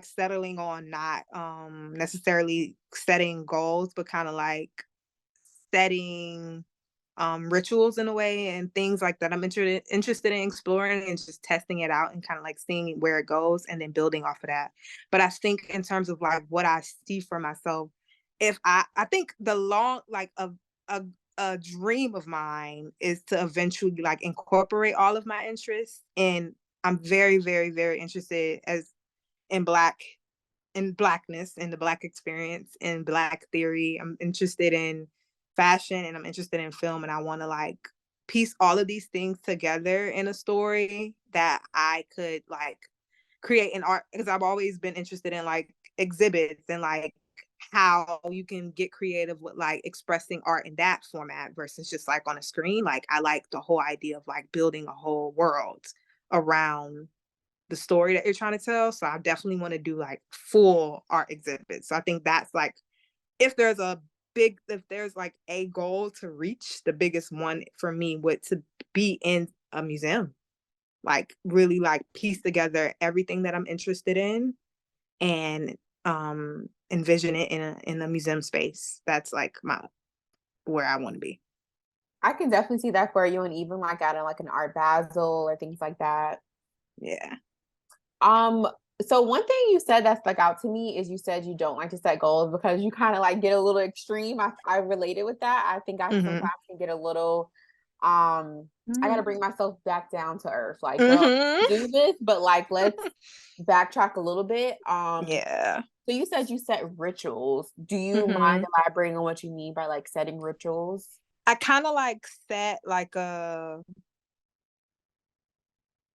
settling on not necessarily setting goals, but kind of like setting rituals in a way and things like that I'm interested in exploring and just testing it out and kind of like seeing where it goes and then building off of that. But I think in terms of like what I see for myself, if I think the long like a a dream of mine is to eventually like incorporate all of my interests, and I'm very very very interested as in blackness and the black experience and black theory. I'm interested in fashion and I'm interested in film, and I want to like piece all of these things together in a story that I could like create an art, because I've always been interested in like exhibits and like how you can get creative with like expressing art in that format versus just like on a screen. Like I like the whole idea of like building a whole world around the story that you're trying to tell. So I definitely want to do like full art exhibits. So I think that's like, if there's like a goal to reach, the biggest one for me would to be in a museum, like really like piece together everything that I'm interested in and envision it in a museum space. That's like my where I want to be. I can definitely see that for you, and even like at like an art basel or things like that. Yeah. Um, so one thing you said that stuck out to me is you said you don't like to set goals because you kind of like get a little extreme. I related with that. I think I sometimes Mm-hmm. can get a little I gotta bring myself back down to earth. Like, girl, Mm-hmm. do this, but like let's backtrack a little bit. Yeah. So you said you set rituals. Do you mind Mm-hmm. elaborating on what you mean by like setting rituals? I kind of like set like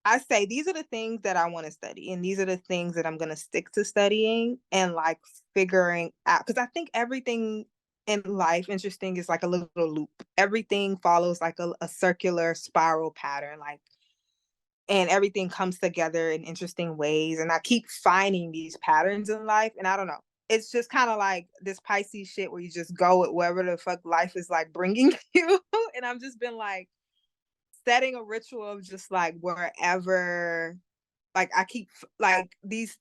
I say these are the things that I want to study, and these are the things that I'm going to stick to studying and like figuring out. Because I think everything in life, interesting, is like a little loop. Everything follows like a circular spiral pattern, like, and everything comes together in interesting ways. And I keep finding these patterns in life, and I don't know. It's just kind of like this Pisces shit where you just go with wherever the fuck life is like bringing you. And I've just been like setting a ritual of just like wherever, like I keep like these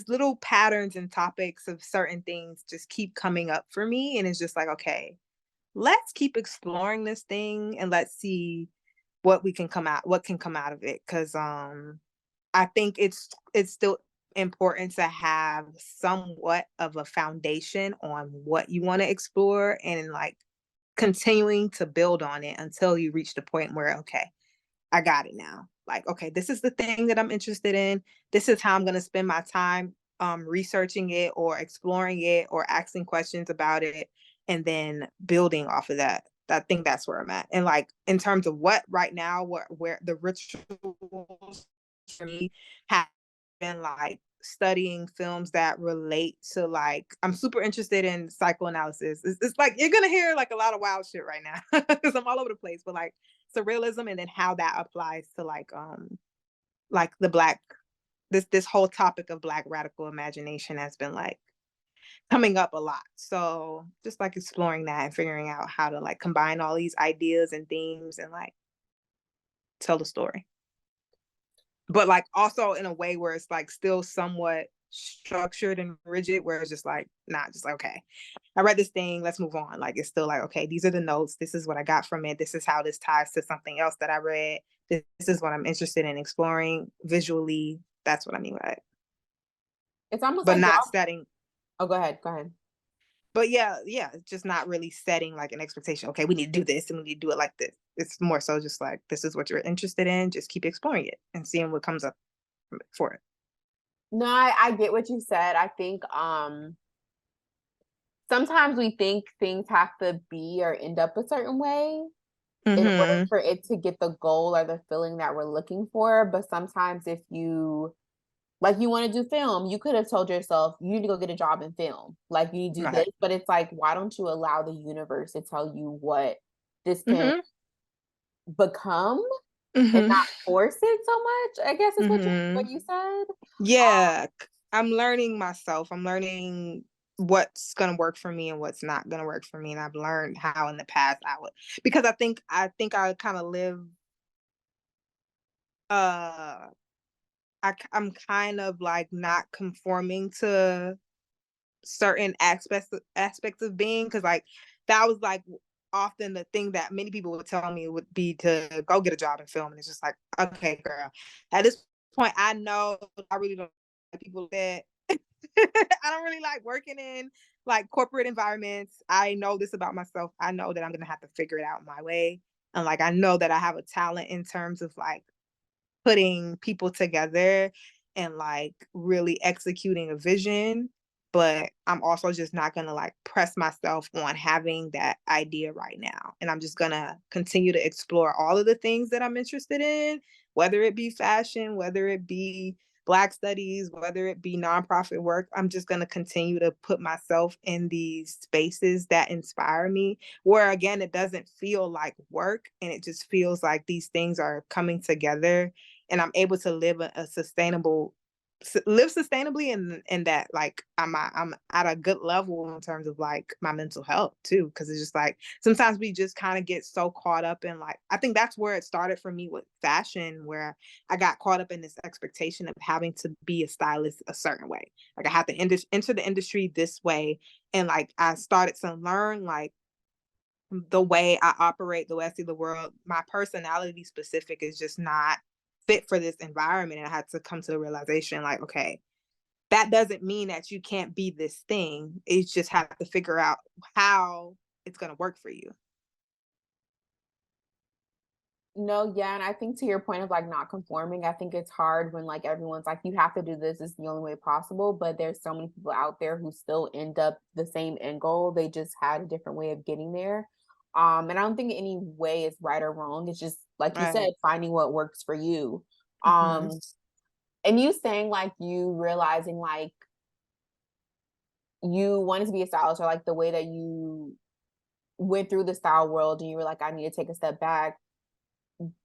little patterns and topics of certain things just keep coming up for me, and it's just like, okay, let's keep exploring this thing and let's see what can come out of it, because I think it's still important to have somewhat of a foundation on what you want to explore and like continuing to build on it until you reach the point where, okay, I got it now. Like, okay, this is the thing that I'm interested in. This is how I'm going to spend my time researching it or exploring it or asking questions about it and then building off of that. I think that's where I'm at. And like in terms of what right now, where the rituals for me have been like studying films that relate to like, I'm super interested in psychoanalysis. It's like you're gonna hear like a lot of wild shit right now because I'm all over the place, but like surrealism and then how that applies to like the black, this whole topic of black radical imagination has been like coming up a lot. So just like exploring that and figuring out how to like combine all these ideas and themes and like tell the story, but like also in a way where it's like still somewhat structured and rigid, where it's just like, not just like, okay, I read this thing, let's move on. Like, it's still like, okay, these are the notes, this is what I got from it, this is how this ties to something else that I read, this is what I'm interested in exploring visually. That's what I mean by it. It's almost But like not setting. Oh, go ahead. But yeah, just not really setting like an expectation. Okay, we need to do this and we need to do it like this. It's more so just like, this is what you're interested in. Just keep exploring it and seeing what comes up for it. No, I get what you said. I think sometimes we think things have to be or end up a certain way in order for it to get the goal or the feeling that we're looking for. But sometimes if you like you want to do film, you could have told yourself you need to go get a job in film. Like you need to do this, but it's like, why don't you allow the universe to tell you what this can become and not force it so much? I guess is what you said. Yeah, I'm learning myself. I'm learning what's gonna work for me and what's not gonna work for me, and I've learned how in the past I would, because I think I kind of live. I'm kind of like not conforming to certain aspects of being, because like that was like often the thing that many people would tell me would be to go get a job in film, and it's just like, okay, girl, at this point I know I really don't like people that I don't really like working in like corporate environments. I know this about myself. I know that I'm gonna have to figure it out my way, and like I know that I have a talent in terms of like putting people together and like really executing a vision. But I'm also just not gonna like press myself on having that idea right now. And I'm just gonna continue to explore all of the things that I'm interested in, whether it be fashion, whether it be Black studies, whether it be nonprofit work. I'm just going to continue to put myself in these spaces that inspire me, where again, it doesn't feel like work, and it just feels like these things are coming together, and I'm able to live live sustainably, and that like I'm at a good level in terms of like my mental health too, because it's just like sometimes we just kind of get so caught up in like, I think that's where it started for me with fashion, where I got caught up in this expectation of having to be a stylist a certain way, like I have to enter the industry this way, and like I started to learn like the way I operate, the way I see the world, my personality specific is just not fit for this environment. And I had to come to the realization like, okay, that doesn't mean that you can't be this thing. It's just have to figure out how it's going to work for you. No, yeah, and I think to your point of like not conforming, I think it's hard when like everyone's like, you have to do this, it's the only way possible. But there's so many people out there who still end up the same end goal. They just had a different way of getting there. And I don't think any way is right or wrong. It's just like you said, finding what works for you. And you saying like you realizing like you wanted to be a stylist, or like the way that you went through the style world and you were like, I need to take a step back. I'm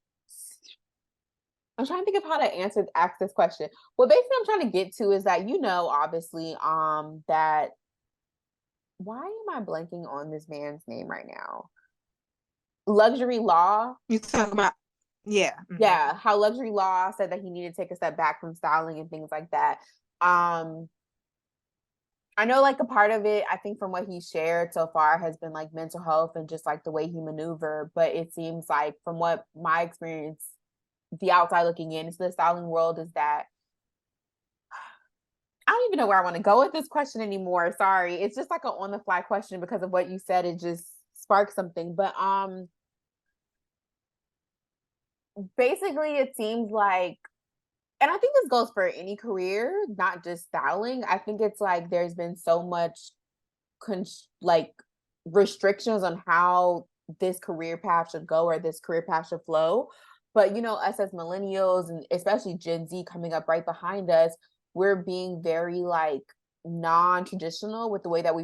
trying to think of how to ask this question. What basically I'm trying to get to is that, you know, obviously, that why am I blanking on this man's name right now? Luxury Law. You talking about, yeah. Yeah, how Luxury Law said that he needed to take a step back from styling and things like that. I know like a part of it, I think from what he shared so far has been like mental health and just like the way he maneuvered. But it seems like from what my experience, the outside looking in into the styling world, is that I don't even know where I want to go with this question anymore. Sorry. It's just like an on the fly question because of what you said. It just sparked something. But basically it seems like, and I think this goes for any career, not just styling. I think it's like there's been so much like restrictions on how this career path should go or this career path should flow. But you know, us as millennials and especially Gen Z coming up right behind us, we're being very like non-traditional with the way that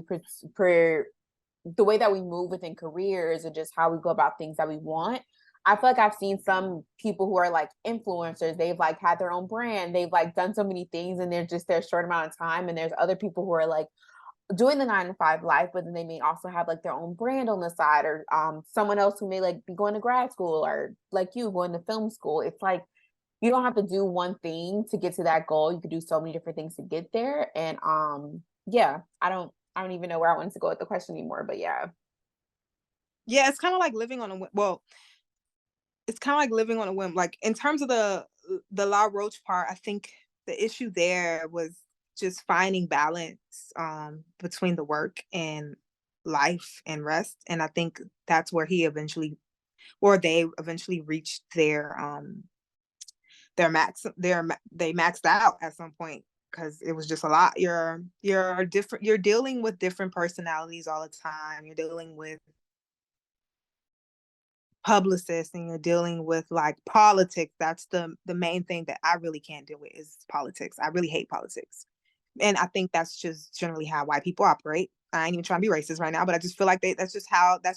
the way that we move within careers and just how we go about things that we want. I feel like I've seen some people who are like influencers. They've like had their own brand. They've like done so many things and they're just their short amount of time. And there's other people who are like doing the 9 to 5 life, but then they may also have like their own brand on the side, or someone else who may like be going to grad school, or like you going to film school. It's like you don't have to do one thing to get to that goal. You could do so many different things to get there. And yeah, I don't even know where I wanted to go with the question anymore, but yeah. Yeah, it's kind of like living on a whim. Well, it's kind of like living on a whim. Like in terms of the La Roche part, I think the issue there was just finding balance between the work and life and rest. And I think that's where he eventually, or they eventually reached their max, they maxed out at some point because it was just a lot. You're different. You're dealing with different personalities all the time. You're dealing with publicists and you're dealing with like politics. That's the main thing that I really can't deal with is politics. I really hate politics. And I think that's just generally how white people operate. I ain't even trying to be racist right now, but I just feel like that's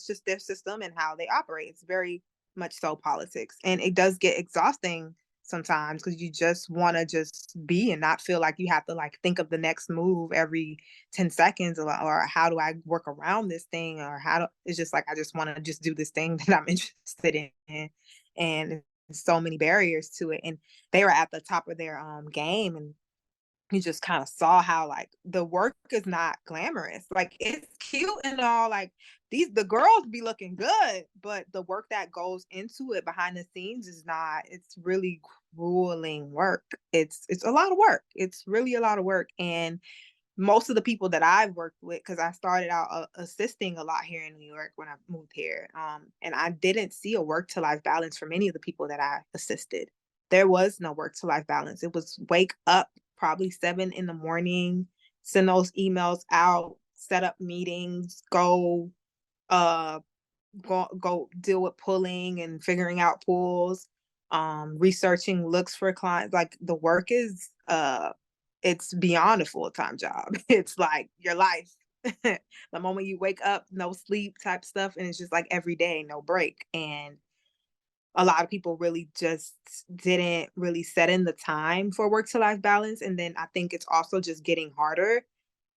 just their system and how they operate. It's very much so politics. And it does get exhausting sometimes because you just want to just be and not feel like you have to like think of the next move every 10 seconds or how do I work around this thing or it's just like I just want to just do this thing that I'm interested in. And so many barriers to it. And they were at the top of their game, and you just kind of saw how like the work is not glamorous. Like it's cute and all, like the girls be looking good, but the work that goes into it behind the scenes is not. It's really grueling work. It's a lot of work. It's really a lot of work. And most of the people that I've worked with, because I started out assisting a lot here in New York when I moved here, and I didn't see a work to life balance for many of the people that I assisted. There was no work to life balance. It was wake up probably 7 in the morning, send those emails out, set up meetings, uh go deal with pulling and figuring out pulls, researching looks for clients. Like the work is it's beyond a full-time job. It's like your life. The moment you wake up, no sleep type stuff, and it's just like every day, no break. And a lot of people really just didn't really set in the time for work to life balance. And then I think it's also just getting harder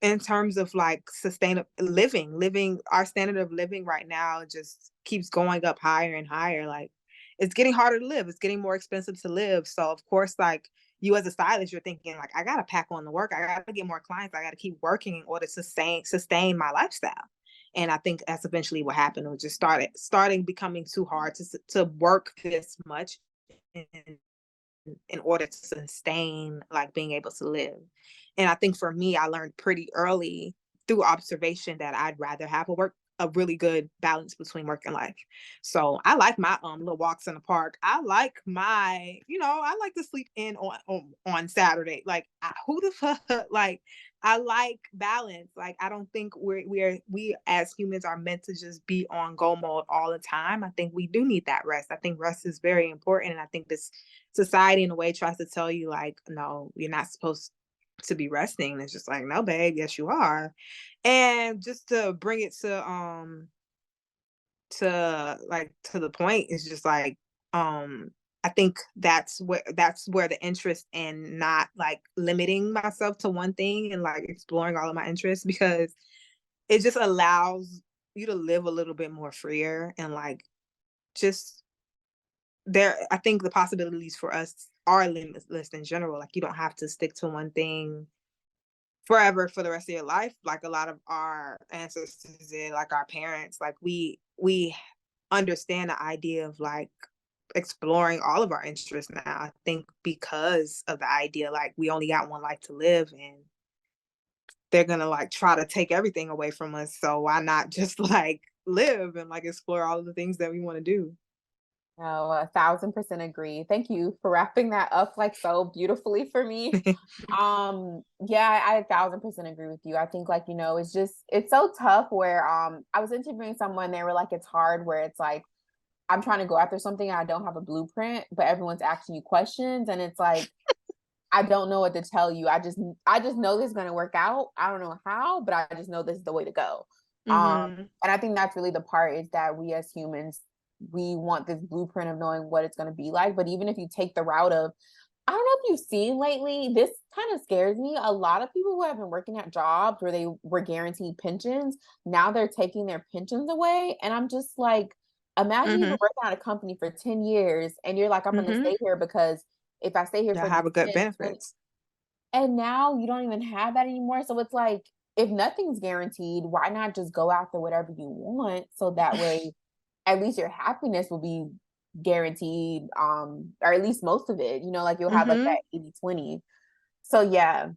in terms of like sustainable living. Our standard of living right now just keeps going up higher and higher. Like it's getting harder to live. It's getting more expensive to live. So of course, like you as a stylist, you're thinking like, I gotta pack on the work. I gotta get more clients. I gotta keep working in order to sustain my lifestyle. And I think that's eventually what happened. It was just starting becoming too hard to work this much in, in order to sustain like being able to live. And I think for me, I learned pretty early through observation that I'd rather have a really good balance between work and life. So I like my little walks in the park. I like my, I like to sleep in on Saturday. Like who the fuck like I like balance. Like I don't think we as humans are meant to just be on go mode all the time. I think we do need that rest. I think rest is very important. And I think this society in a way tries to tell you like, no, you're not supposed to be resting. It's just like, no, babe, yes, you are. And just to bring it to the point, is just like, I think that's where the interest in not like limiting myself to one thing and like exploring all of my interests, because it just allows you to live a little bit more freer and like just I think the possibilities for us are limitless in general. Like you don't have to stick to one thing forever for the rest of your life, like a lot of our ancestors did, like our parents. Like we understand the idea of like exploring all of our interests now. I think because of the idea like we only got one life to live, and they're gonna like try to take everything away from us. So why not just like live and like explore all of the things that we want to do? No, 1,000% agree. Thank you for wrapping that up like so beautifully for me. Yeah, I 1,000% agree with you. I think like, it's so tough where I was interviewing someone, they were like, it's hard where it's like I'm trying to go after something and I don't have a blueprint, but everyone's asking you questions and it's like I don't know what to tell you. I just know this is gonna work out. I don't know how, but I just know this is the way to go. Hmm. And I think that's really the part is that we as humans, we want this blueprint of knowing what it's gonna be like. But even if you take the route of, I don't know if you've seen lately, this kind of scares me. A lot of people who have been working at jobs where they were guaranteed pensions, now they're taking their pensions away. And I'm just like, imagine you've Hmm. been working at a company for 10 years and you're like, I'm gonna Hmm. stay here because if I stay here To for have these a good 10, 20, benefits. and now you don't even have that anymore. So it's like, if nothing's guaranteed, why not just go after whatever you want? So that way, at least your happiness will be guaranteed, or at least most of it, like you'll have like Mm-hmm. that 80/20. So yeah.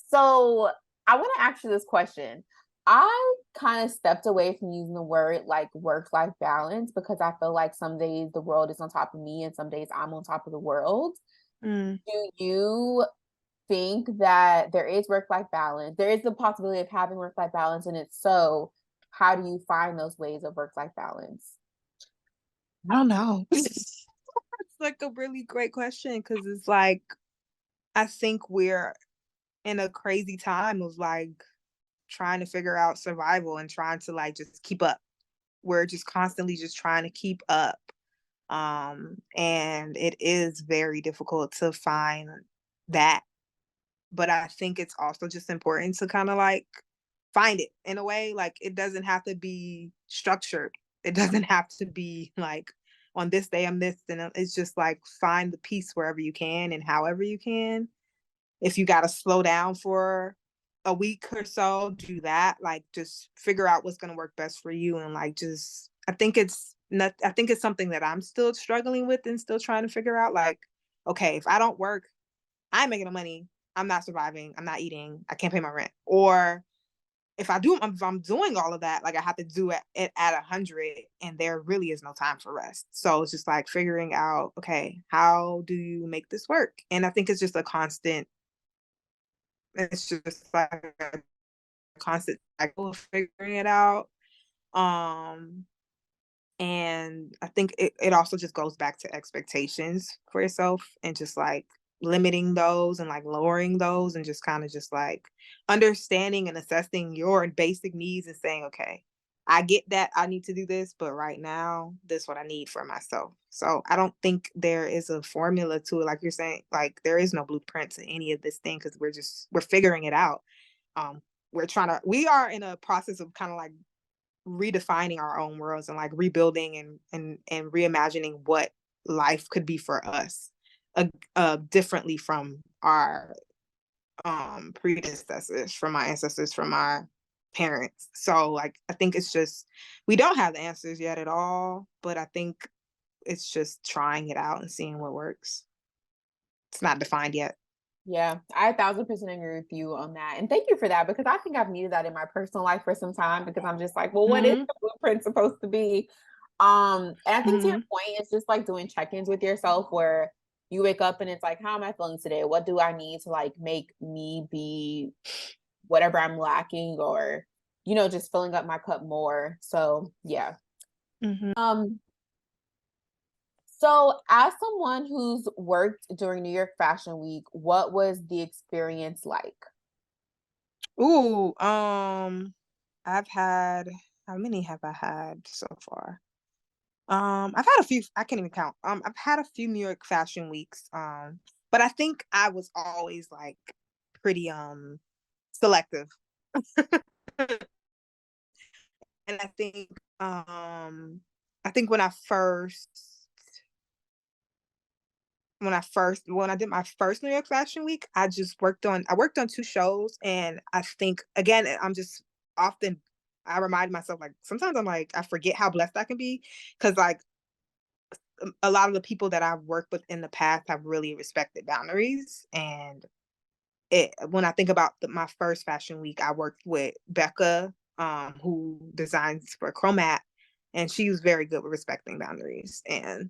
So I want to ask you this question. I kind of stepped away from using the word like work-life balance because I feel like some days the world is on top of me and some days I'm on top of the world. Mm. Do you think that there is work-life balance? There is the possibility of having work-life balance, and if so, how do you find those ways of work-life balance? I don't know. It's like a really great question because it's like I think we're in a crazy time of like trying to figure out survival and trying to like just keep up. We're just constantly just trying to keep up. And it is very difficult to find that. But I think it's also just important to kind of like find it in a way. Like it doesn't have to be structured. It doesn't have to be like on this day I'm this, and it's just like find the peace wherever you can and however you can. If you got to slow down for a week or so, do that. Like just figure out what's going to work best for you, and like just I think it's something that I'm still struggling with and still trying to figure out. Like, okay, if I don't work, I'm making the money. I'm not surviving. I'm not eating. I can't pay my rent. Or if I'm doing all of that, like I have to do it at 100, and there really is no time for rest. So it's just like figuring out, okay, how do you make this work? And I think it's just a constant. It's just like a constant cycle of figuring it out. Um, and I think it also just goes back to expectations for yourself and just like limiting those and like lowering those and just kind of just like understanding and assessing your basic needs and saying, okay, I get that I need to do this, but right now, this is what I need for myself. So I don't think there is a formula to it. Like you're saying, like there is no blueprint to any of this thing because we're figuring it out. Um, we are in a process of kind of like redefining our own worlds and like rebuilding and reimagining what life could be for us differently from our predecessors, from my ancestors, from our parents. So like I think it's just we don't have the answers yet at all, but I think it's just trying it out and seeing what works. It's not defined yet. Yeah, I 1,000% agree with you on that. And thank you for that because I think I've needed that in my personal life for some time because I'm just like, well, what is Mm-hmm. the blueprint supposed to be? And I think to your Mm-hmm. point, it's just like doing check-ins with yourself where you wake up and it's like, how am I feeling today? What do I need to like make me be whatever I'm lacking or, just filling up my cup more. So yeah. Mm-hmm. Um, so, as someone who's worked during New York Fashion Week, what was the experience like? Ooh, I've had how many have I had so far? I've had a few. I can't even count. I've had a few New York Fashion Weeks. But I think I was always like pretty selective. And I think when I did my first New York Fashion Week, I worked on two shows, and I think again I'm just often I remind myself like sometimes I'm like I forget how blessed I can be because like a lot of the people that I've worked with in the past have really respected boundaries. And when I think about my first fashion week, I worked with Becca, who designs for Chromat, and she was very good with respecting boundaries and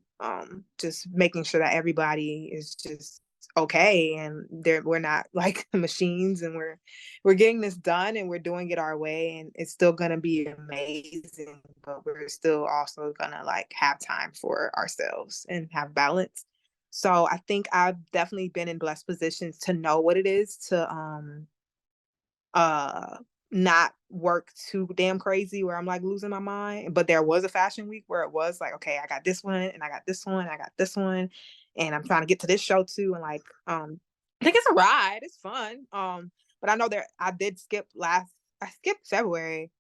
just making sure that everybody is just okay and we're not like machines and we're getting this done and we're doing it our way and it's still gonna be amazing, but we're still also gonna like have time for ourselves and have balance. So I think I've definitely been in blessed positions to know what it is to uh not work too damn crazy where I'm like losing my mind. But there was a fashion week where it was like, okay, I got this one and I got this one, I got this one, and I'm trying to get to this show too. And like I think it's a ride, it's fun. But I know I skipped February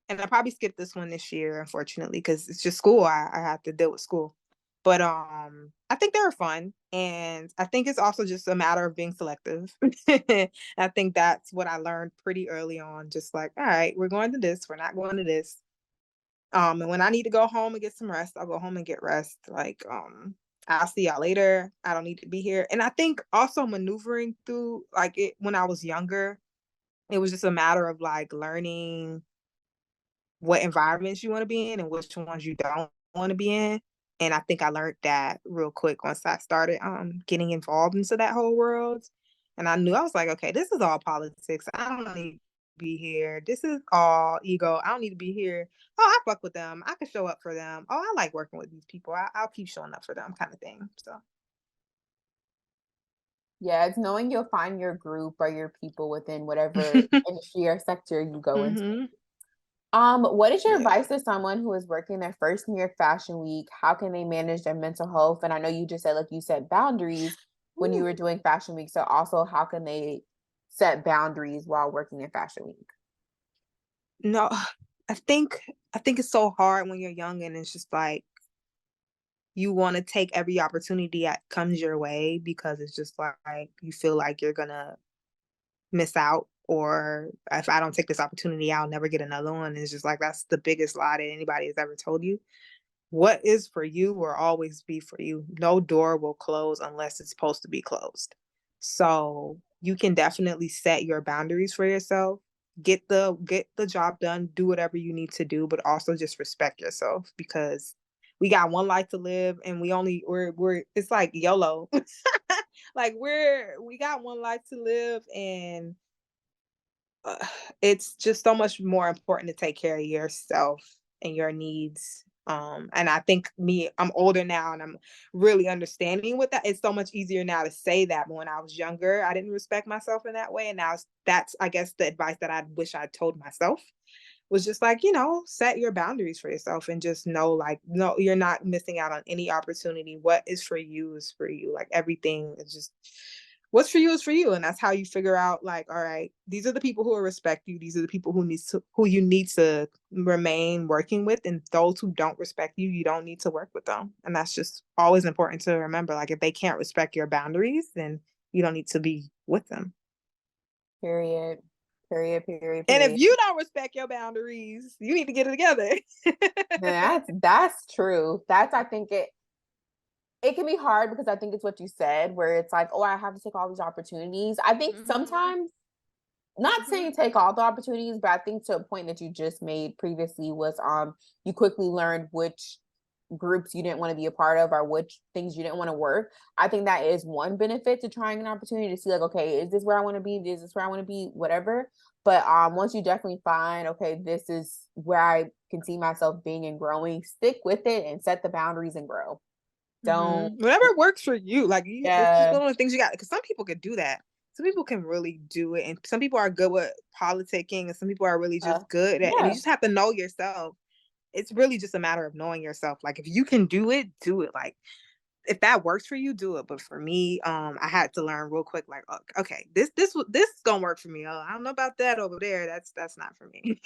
and I probably skipped this one this year, unfortunately, because it's just school. I have to deal with school. But I think they were fun, and I think it's also just a matter of being selective. I think that's what I learned pretty early on. Just like, all right, we're going to this, we're not going to this. And when I need to go home and get some rest, I'll go home and get rest. Like, I'll see y'all later. I don't need to be here. And I think also maneuvering through like it when I was younger, it was just a matter of like learning what environments you want to be in and which ones you don't want to be in. And I think I learned that real quick once I started getting involved into that whole world. And I knew I was like, okay, this is all politics. I don't need to be here. This is all ego. I don't need to be here. Oh, I fuck with them. I can show up for them. Oh, I like working with these people. I'll keep showing up for them, kind of thing. So Yeah, it's knowing you'll find your group or your people within whatever industry or sector you go into. hmm What is your yeah. advice to someone who is working their first year fashion week? How can they manage their mental health? And I know you just said, like you said, boundaries when you Ooh. were doing fashion week. So also, how can they set boundaries while working in fashion week? No, I think I think it's so hard when you're young and it's just like you want to take every opportunity that comes your way because it's just like you feel like you're gonna miss out, or if I don't take this opportunity I'll never get another one. It's just like that's the biggest lie that anybody has ever told you. What is for you will always be for you. No door will close unless it's supposed to be closed. So you can definitely set your boundaries for yourself. Get the job done, do whatever you need to do, but also just respect yourself because we got one life to live and we're it's like YOLO. Like we got one life to live, and uh, it's just so much more important to take care of yourself and your needs. And I think I'm older now and I'm really understanding with that. It's so much easier now to say that. But when I was younger, I didn't respect myself in that way. And now that's, I guess, the advice that I wish I told myself was just like, set your boundaries for yourself and just know, like, no, you're not missing out on any opportunity. What is for you is for you. Like everything is just what's for you is for you. And that's how you figure out, like, all right, these are the people who will respect you. These are the people who you need to remain working with. And those who don't respect you, you don't need to work with them. And that's just always important to remember. Like if they can't respect your boundaries, then you don't need to be with them. Period. Period. Period. And if Period. you don't respect your boundaries, you need to get it together. That's true. That's I think it can be hard because I think it's what you said, where it's like, oh, I have to take all these opportunities. I think Mhm, sometimes, not mhm, saying take all the opportunities, but I think to a point that you just made previously was you quickly learned which groups you didn't want to be a part of or which things you didn't want to work. I think that is one benefit to trying an opportunity to see like, okay, is this where I want to be? Is this where I want to be? Whatever. But once you definitely find, okay, this is where I can see myself being and growing, stick with it and set the boundaries and grow. Don't, Whatever works for you. Like it's just yeah, one of the things you got. Because some people could do that. Some people can really do it, and some people are good with politicking, and some people are really uh, just good at. And you yeah, just have to know yourself. It's really just a matter of knowing yourself. Like if you can do it, do it. Like if that works for you, do it. But for me, I had to learn real quick. Like, okay, this is gonna work for me. Oh, I don't know about that over there. That's not for me.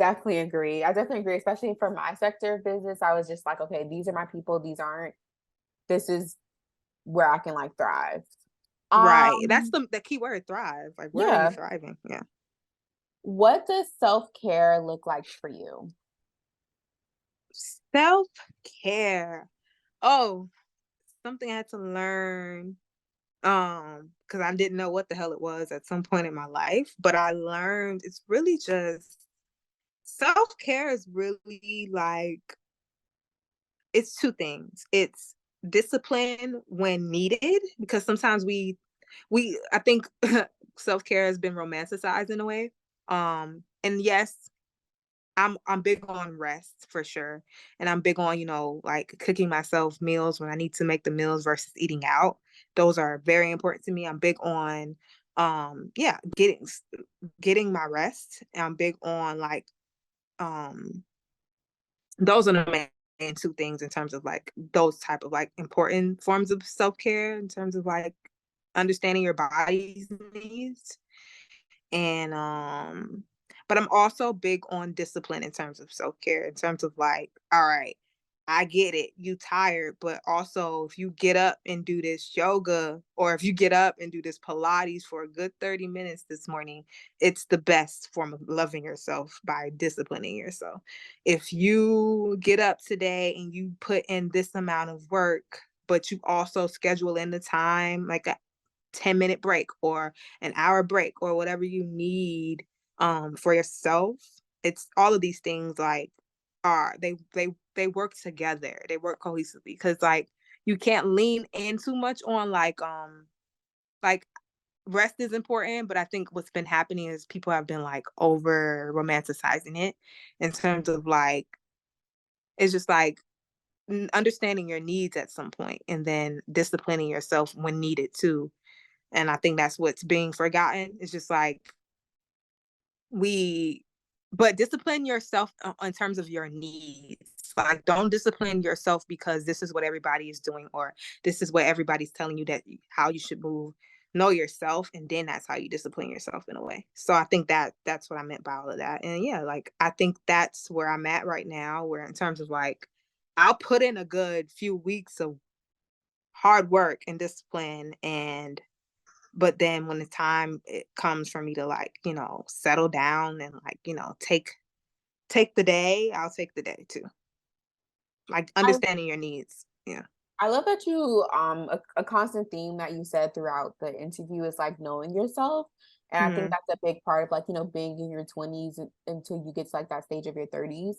definitely agree. I definitely agree, especially for my sector of business. I was just like, okay, these are my people. These aren't. This is where I can like thrive. Right. That's Um, the key word, thrive. Like where are you yeah. thriving? Yeah. What does self-care look like for you? Self-care. Oh, something I had to learn, because I didn't know what the hell it was at some point in my life, but I learned it's really just self-care is really like it's two things. It's discipline when needed, because sometimes we I think self-care has been romanticized in a way. And yes, I'm big on rest for sure. And I'm big on, like cooking myself meals when I need to make the meals versus eating out. Those are very important to me. I'm big on yeah, getting my rest. And I'm big on like um those are the main two things in terms of like those type of like important forms of self-care in terms of like understanding your body's needs. And but I'm also big on discipline in terms of self-care, in terms of like, all right, I get it. You tired, but also if you get up and do this yoga, or if you get up and do this Pilates for a good 30 minutes this morning, it's the best form of loving yourself by disciplining yourself. If you get up today and you put in this amount of work, but you also schedule in the time, like a 10-minute break or an hour break or whatever you need for yourself, it's all of these things like are they work together. They work cohesively because like you can't lean in too much on like rest is important, but I think what's been happening is people have been like over romanticizing it in terms of like it's just like understanding your needs at some point and then disciplining yourself when needed too. And I think that's what's being forgotten. It's just like we but discipline yourself in terms of your needs. Like don't discipline yourself because this is what everybody is doing or this is what everybody's telling you that how you should move. Know yourself and then that's how you discipline yourself in a way. So I think that that's what I meant by all of that. And yeah, like I think that's where I'm at right now, where in terms of like I'll put in a good few weeks of hard work and discipline, and but then when the time it comes for me to like, settle down and like, take the day, I'll take the day too. Like I understanding your needs. Yeah. I love that you a constant theme that you said throughout the interview is like knowing yourself. And I think Hmm. that's a big part of like, being in your 20s until you get to like that stage of your 30s.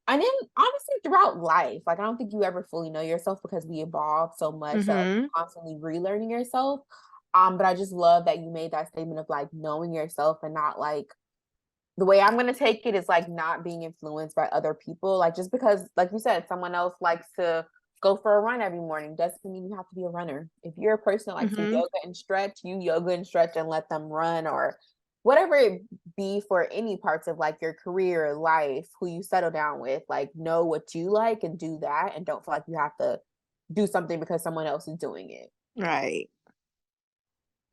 And then honestly throughout life, like I don't think you ever fully know yourself because we evolve so much that like Hmm. you're constantly relearning yourself. But I just love that you made that statement of like knowing yourself and not like the way I'm gonna take it is like not being influenced by other people. Like just because, like you said, someone else likes to go for a run every morning doesn't mean you have to be a runner. If you're a person that likes to Hmm. yoga and stretch, you yoga and stretch and let them run or whatever it be for any parts of like your career, life, who you settle down with, like know what you like and do that and don't feel like you have to do something because someone else is doing it. Right.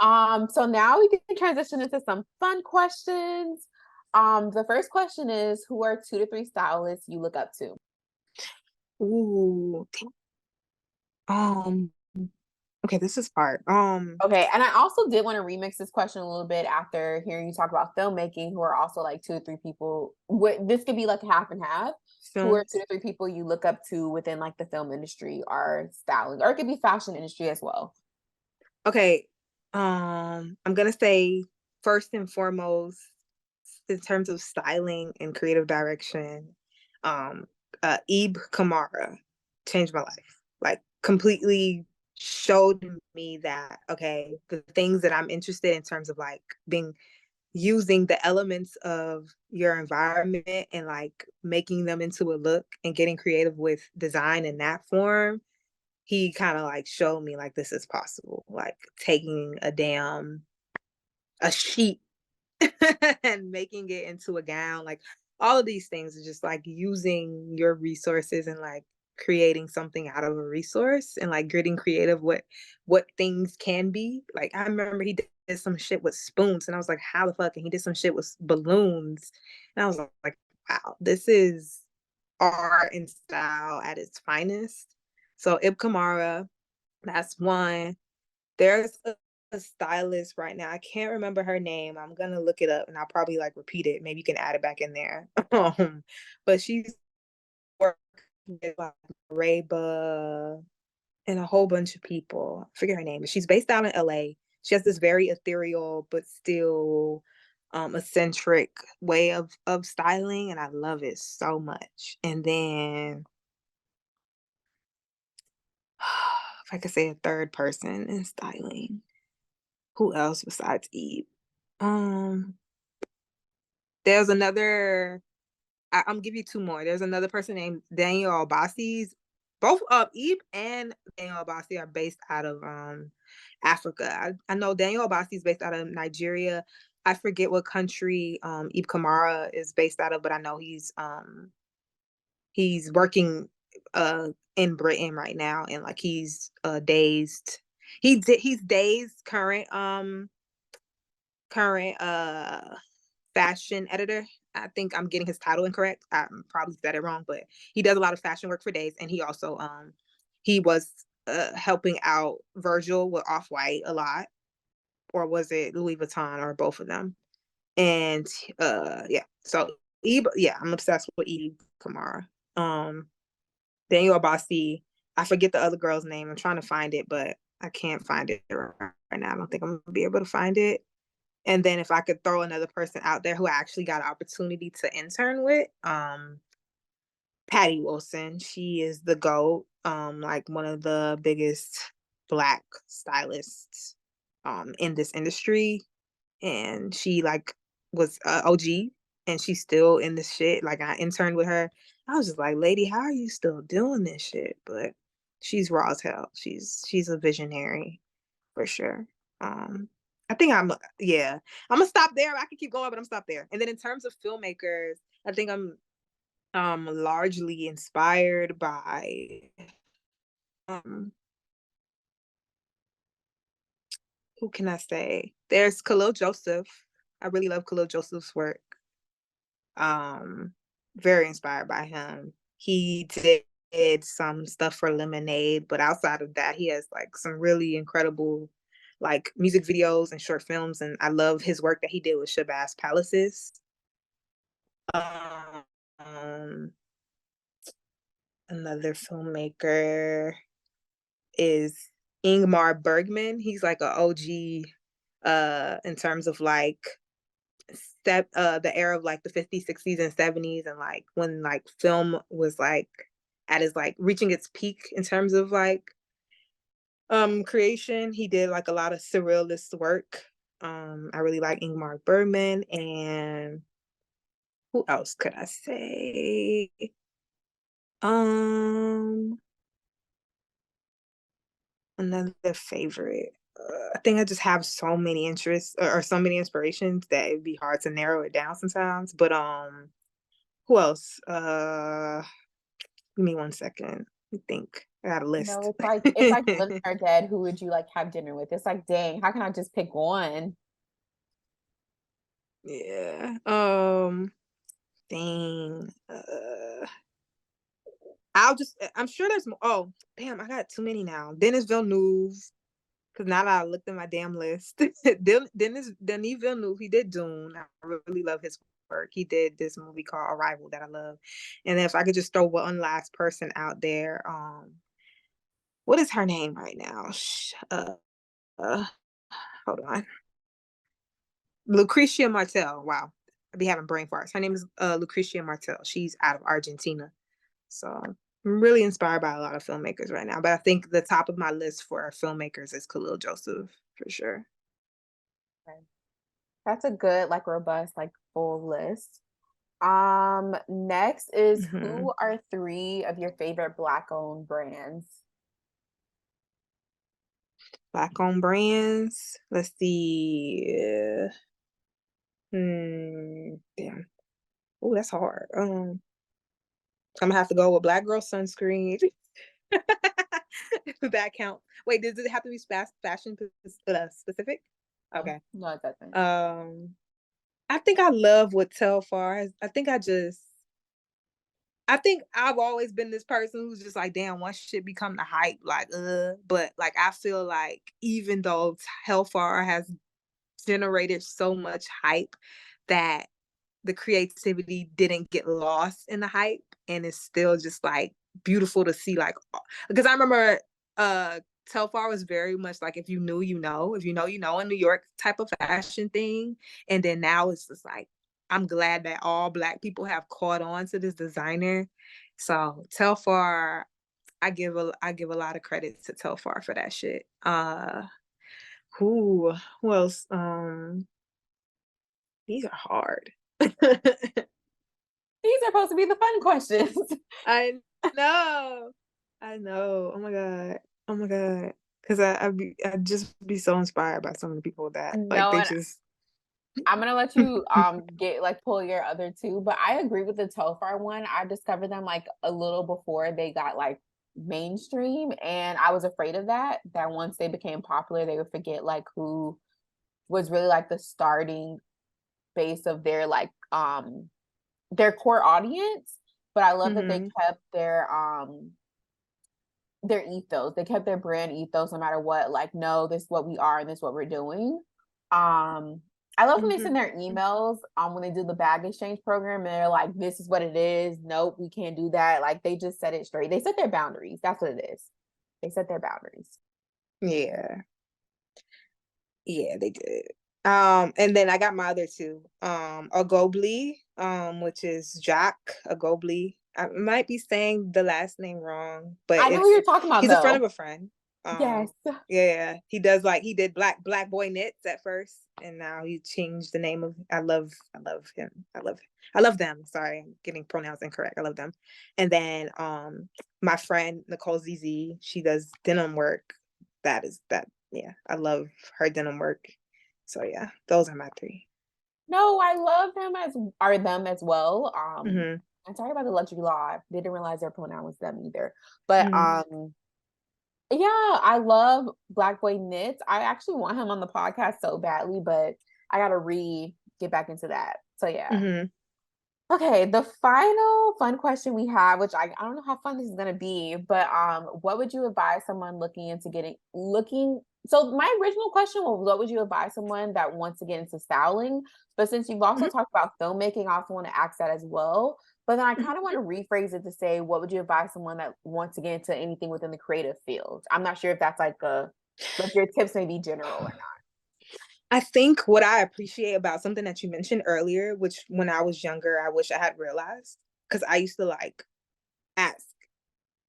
So now we can transition into some fun questions. The first question is, who are 2 to 3 stylists you look up to? Ooh. Um, okay, this is hard. Okay, and I also did want to remix this question a little bit after hearing you talk about filmmaking, who are also like 2 to 3 people. This could be like half and half. Who are Films. 2 to 3 people you look up to within like the film industry or styling, or it could be fashion industry as well. Okay. I'm gonna say first and foremost, in terms of styling and creative direction, um, Ebe Kamara changed my life. Like completely showed me that okay, the things that I'm interested in terms of like being using the elements of your environment and like making them into a look and getting creative with design in that form, he kind of like showed me like this is possible, like taking a sheet and making it into a gown, like all of these things are just like using your resources and like creating something out of a resource and like getting creative what things can be. Like I remember he did some shit with spoons and I was like how the fuck, and he did some shit with balloons and I was like wow, this is art and style at its finest. So Ib Kamara, that's one. There's a stylist right now. I can't remember her name. I'm gonna look it up and I'll probably like repeat it. Maybe you can add it back in there. But she's worked with like Reba and a whole bunch of people. I forget her name, but she's based out in LA. She has this very ethereal but still eccentric way of styling, and I love it so much. And then if I could say a third person in styling, who else besides Eve? Um, there's another. I'm give you two more. There's another person named Daniel Albasi's. Both Eve and Daniel Albasi are based out of Africa. I know Daniel Albasi is based out of Nigeria. I forget what country Eve Kamara is based out of, but I know he's working in Britain right now, and like he's dazed. He's dazed current fashion editor I think I'm getting his title incorrect. I probably said it wrong, but he does a lot of fashion work for Days, and he also he was helping out Virgil with Off White a lot, or was it Louis Vuitton, or both of them? And yeah, so yeah, I'm obsessed with Eve Kamara. Daniel Abbasi, I forget the other girl's name. I'm trying to find it, but I can't find it right now. I don't think I'm gonna be able to find it. And then if I could throw another person out there who I actually got an opportunity to intern with, Patty Wilson. She is the GOAT, like one of the biggest Black stylists in this industry. And she like was OG, and she's still in this shit. Like I interned with her. I was just like, lady, how are you still doing this shit? But she's raw as hell. She's a visionary for sure. I think yeah. I'm gonna stop there. I can keep going, but I'm stop there. And then in terms of filmmakers, I think I'm largely inspired by um who can I say? There's Khalil Joseph. I really love Khalil Joseph's work. Um, very inspired by him. He did some stuff for Lemonade, but outside of that, he has like some really incredible like music videos and short films, and I love his work that he did with Shabazz Palaces. Um, Another filmmaker is Ingmar Bergman. He's like an OG in terms of like the era of like the 50s, 60s, and 70s, and like when like film was like at its like reaching its peak in terms of like creation. He did like a lot of surrealist work. I really like Ingmar Bergman. And who else could I say? Um Another favorite. I think I just have so many interests, or so many inspirations, that it'd be hard to narrow it down sometimes. But who else? Give me 1 second. I think I got a list. It's like living or dead. Who would you like have dinner with? It's like, dang, how can I just pick one? Yeah. Dang. I'm sure there's more. Oh, damn, I got too many now. Dennis Villeneuve, because now that I looked at my damn list, Denis Villeneuve, he did Dune. I really love his work. He did this movie called Arrival that I love. And then if I could just throw one last person out there, what is her name right now? Uh, Hold on. Lucretia Martel. Wow. I be having brain farts. Her name is Lucretia Martel. She's out of Argentina. So I'm really inspired by a lot of filmmakers right now. But I think the top of my list for filmmakers is Khalil Joseph for sure. Okay. That's a good, like robust, like full list. Next is Mm-hmm. who are three of your favorite Black owned brands? Black owned brands. Let's see. Damn. Oh, that's hard. I'm gonna have to go with Black Girl Sunscreen. Does that count? Wait, does it have to be fashion specific? Okay. No, it doesn't. I think I love what Telfar. I think I've always been this person who's just like, damn, once shit become the hype, like, but like I feel like even though Telfar has generated so much hype, that the creativity didn't get lost in the hype, and it's still just like beautiful to see. Like, because I remember Telfar was very much like, if you knew, you know, if you know, you know, in New York type of fashion thing. And then now it's just like, I'm glad that all Black people have caught on to this designer. So Telfar, I give a lot of credit to Telfar for that shit. Who else? These are hard. These are supposed to be the fun questions. I know. I know. Oh my God. Oh my God. Because I just be so inspired by some of the people that like No, they and just I'm gonna let you get like pull your other two, but I agree with the Tofar one. I discovered them like a little before they got like mainstream, and I was afraid of that once they became popular, they would forget like who was really like the starting base of their like their core audience, but I love that they kept their ethos. They kept their brand ethos no matter what. Like, no, this is what we are and this is what we're doing. I love when they send their emails when they do the bag exchange program and they're like, this is what it is. Nope, we can't do that. Like, they just set it straight. They set their boundaries. That's what it is. They set their boundaries. Yeah. Yeah, they did. And then I got my other two. Agobli, which is Jack Agobli. I might be saying the last name wrong, but I know who you're talking about. He's though. a friend of a friend. Yes. Yeah, he did Black Boy Knits at first, and now he changed the name of. I love him. I love them. Sorry, I'm getting pronouns incorrect. I love them. And then my friend Nicole ZZ, she does denim work. Yeah, I love her denim work. So yeah, those are my three. No, I love them as well. I'm sorry about the luxury law. I didn't realize their pronoun was them either. But yeah, I love Black Boy Knits. I actually want him on the podcast so badly, but I gotta get back into that. So yeah. Okay, the final fun question we have, which I don't know how fun this is gonna be, but what would you advise someone so my original question was, what would you advise someone that wants to get into styling? But since you've also talked about filmmaking, I also want to ask that as well. But then I kind of want to rephrase it to say, what would you advise someone that wants to get into anything within the creative field? I'm not sure if that's like your tips may be general or not. I think what I appreciate about something that you mentioned earlier, which when I was younger, I wish I had realized, because I used to like ask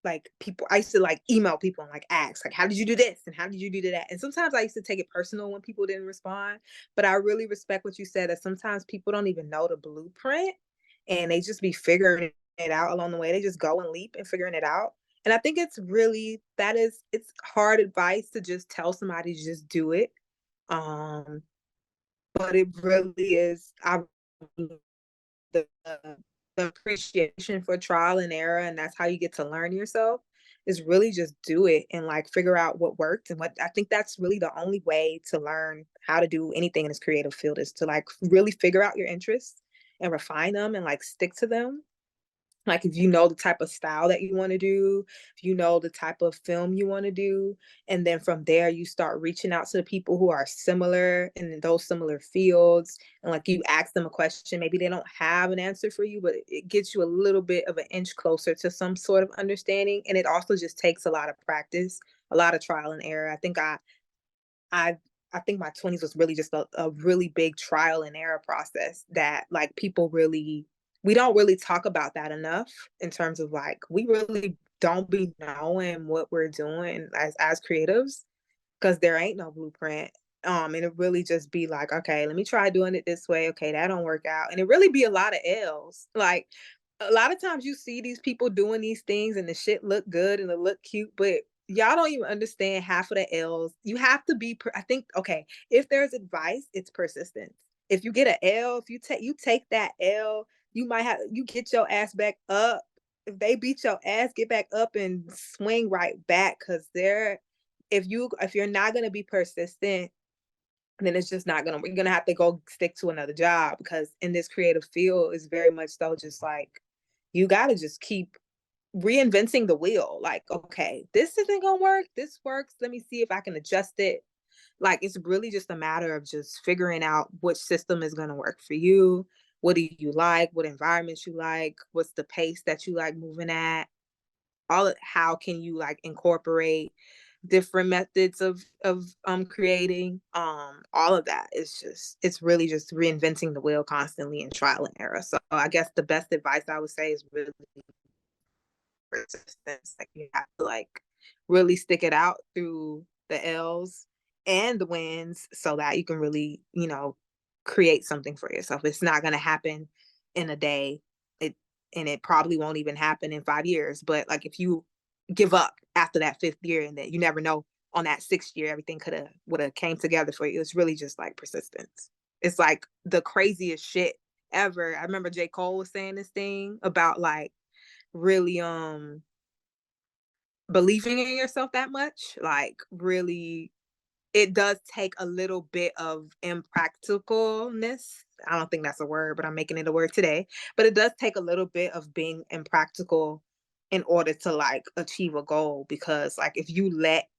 like people, I used to like email people and like ask like, how did you do this and how did you do that? And sometimes I used to take it personal when people didn't respond, but I really respect what you said, that sometimes people don't even know the blueprint and they just be figuring it out along the way. They just go and leap and figuring it out. And I think it's hard advice to just tell somebody to just do it. But it really is, the appreciation for trial and error, and that's how you get to learn yourself, is really just do it and like figure out what worked. And what I think that's really the only way to learn how to do anything in this creative field, is to like really figure out your interests and refine them and like stick to them. Like if you know the type of style that you want to do, if you know the type of film you want to do, and then from there you start reaching out to the people who are similar in those similar fields, and like you ask them a question, maybe they don't have an answer for you, but it gets you a little bit of an inch closer to some sort of understanding. And it also just takes a lot of practice, a lot of trial and error. I think my 20s was really just a really big trial and error process that like we don't really talk about that enough, in terms of like, we really don't be knowing what we're doing as creatives, because there ain't no blueprint. And it really just be like, okay, let me try doing it this way. Okay, that don't work out. And it really be a lot of L's. Like a lot of times you see these people doing these things and the shit look good and it look cute, but y'all don't even understand half of the L's. You have to be, I think, okay, if there's advice, it's persistence. If you get an L, if you take that L, you get your ass back up. If they beat your ass, get back up and swing right back. Cause if you're not gonna be persistent, then it's just not you're gonna have to go stick to another job, because in this creative field is very much so just like, you gotta just keep reinventing the wheel. Like, okay, this isn't gonna work, this works, let me see if I can adjust it. Like, it's really just a matter of just figuring out which system is gonna work for you. What do you like? What environments you like? What's the pace that you like moving at? How can you like incorporate different methods of creating, all of that. It's really just reinventing the wheel constantly and trial and error. So I guess the best advice I would say is really persistence. Like you have to like really stick it out through the L's and the wins, so that you can really, create something for yourself. It's not going to happen in a day. It probably won't even happen in 5 years. But like if you give up after that 5th year, and then you never know, on that 6th year everything would have came together for you. It's really just like persistence. It's like the craziest shit ever. I remember J. Cole was saying this thing about like really believing in yourself that much. Like really, it does take a little bit of impracticalness I don't think that's a word, but I'm making it a word today. But it does take a little bit of being impractical in order to like achieve a goal, because like if you let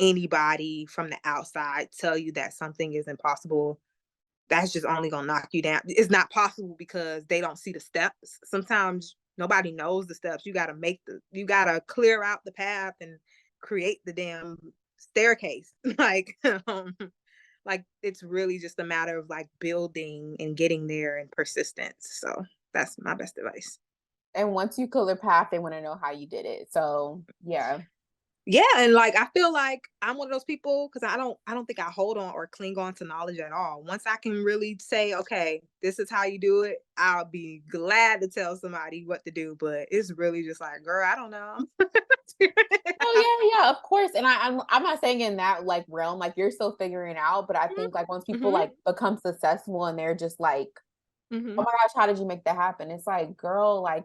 anybody from the outside tell you that something is impossible, that's just only gonna knock you down. It's not possible because they don't see the steps. Sometimes nobody knows the steps. You gotta clear out the path and create the damn staircase. Like it's really just a matter of like building and getting there and persistence. So that's my best advice. And once you clear the path, they want to know how you did it. So yeah. Yeah, and like I feel like I'm one of those people because I don't think I hold on or cling on to knowledge at all. Once I can really say, okay, this is how you do it, I'll be glad to tell somebody what to do. But it's really just like, girl, I don't know. Oh yeah, of course. And I'm not saying in that like realm, like you're still figuring out, but I think like once people Mhm, like become successful and they're just like, oh mhm, my gosh, how did you make that happen? It's like, girl, like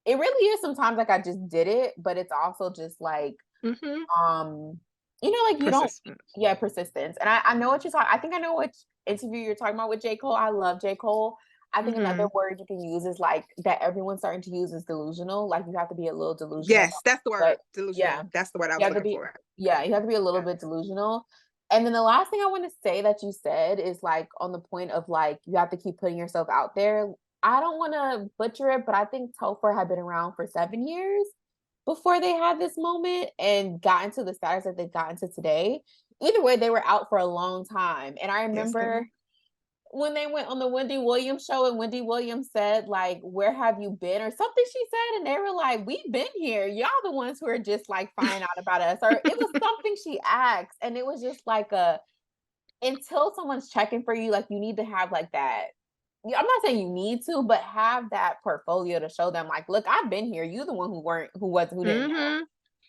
it really is sometimes like I just did it, but it's also just like, mhm. um, you know, like you don't, Persistence. yeah, persistence. And I know what you're talking, I think I know which interview you're talking about with J. Cole. I love J. Cole. I think another Mhm. word you can use is like that everyone's starting to use is delusional. Like you have to be a little delusional Yes, about that's the it. But word. yeah, Delusional. That's the word I you was have to looking be, for. yeah, you have to be a little Yeah. bit delusional. And then the last thing I want to say that you said is like on the point of like you have to keep putting yourself out there. I don't want to butcher it, but I think Topher had been around for 7 years before they had this moment and got into the status that they got into today. Either way, they were out for a long time. And I Yes, they remember were. when they went on the Wendy Williams show and Wendy Williams said, like, where have you been? Or something she said, and they were like, we've been here. Y'all the ones who are just like finding out about us. Or it was something she asked. And it was just like until someone's checking for you, like you need to have like that. I'm not saying you need to, but have that portfolio to show them, like, look, I've been here. You the one who didn't know. Mhm.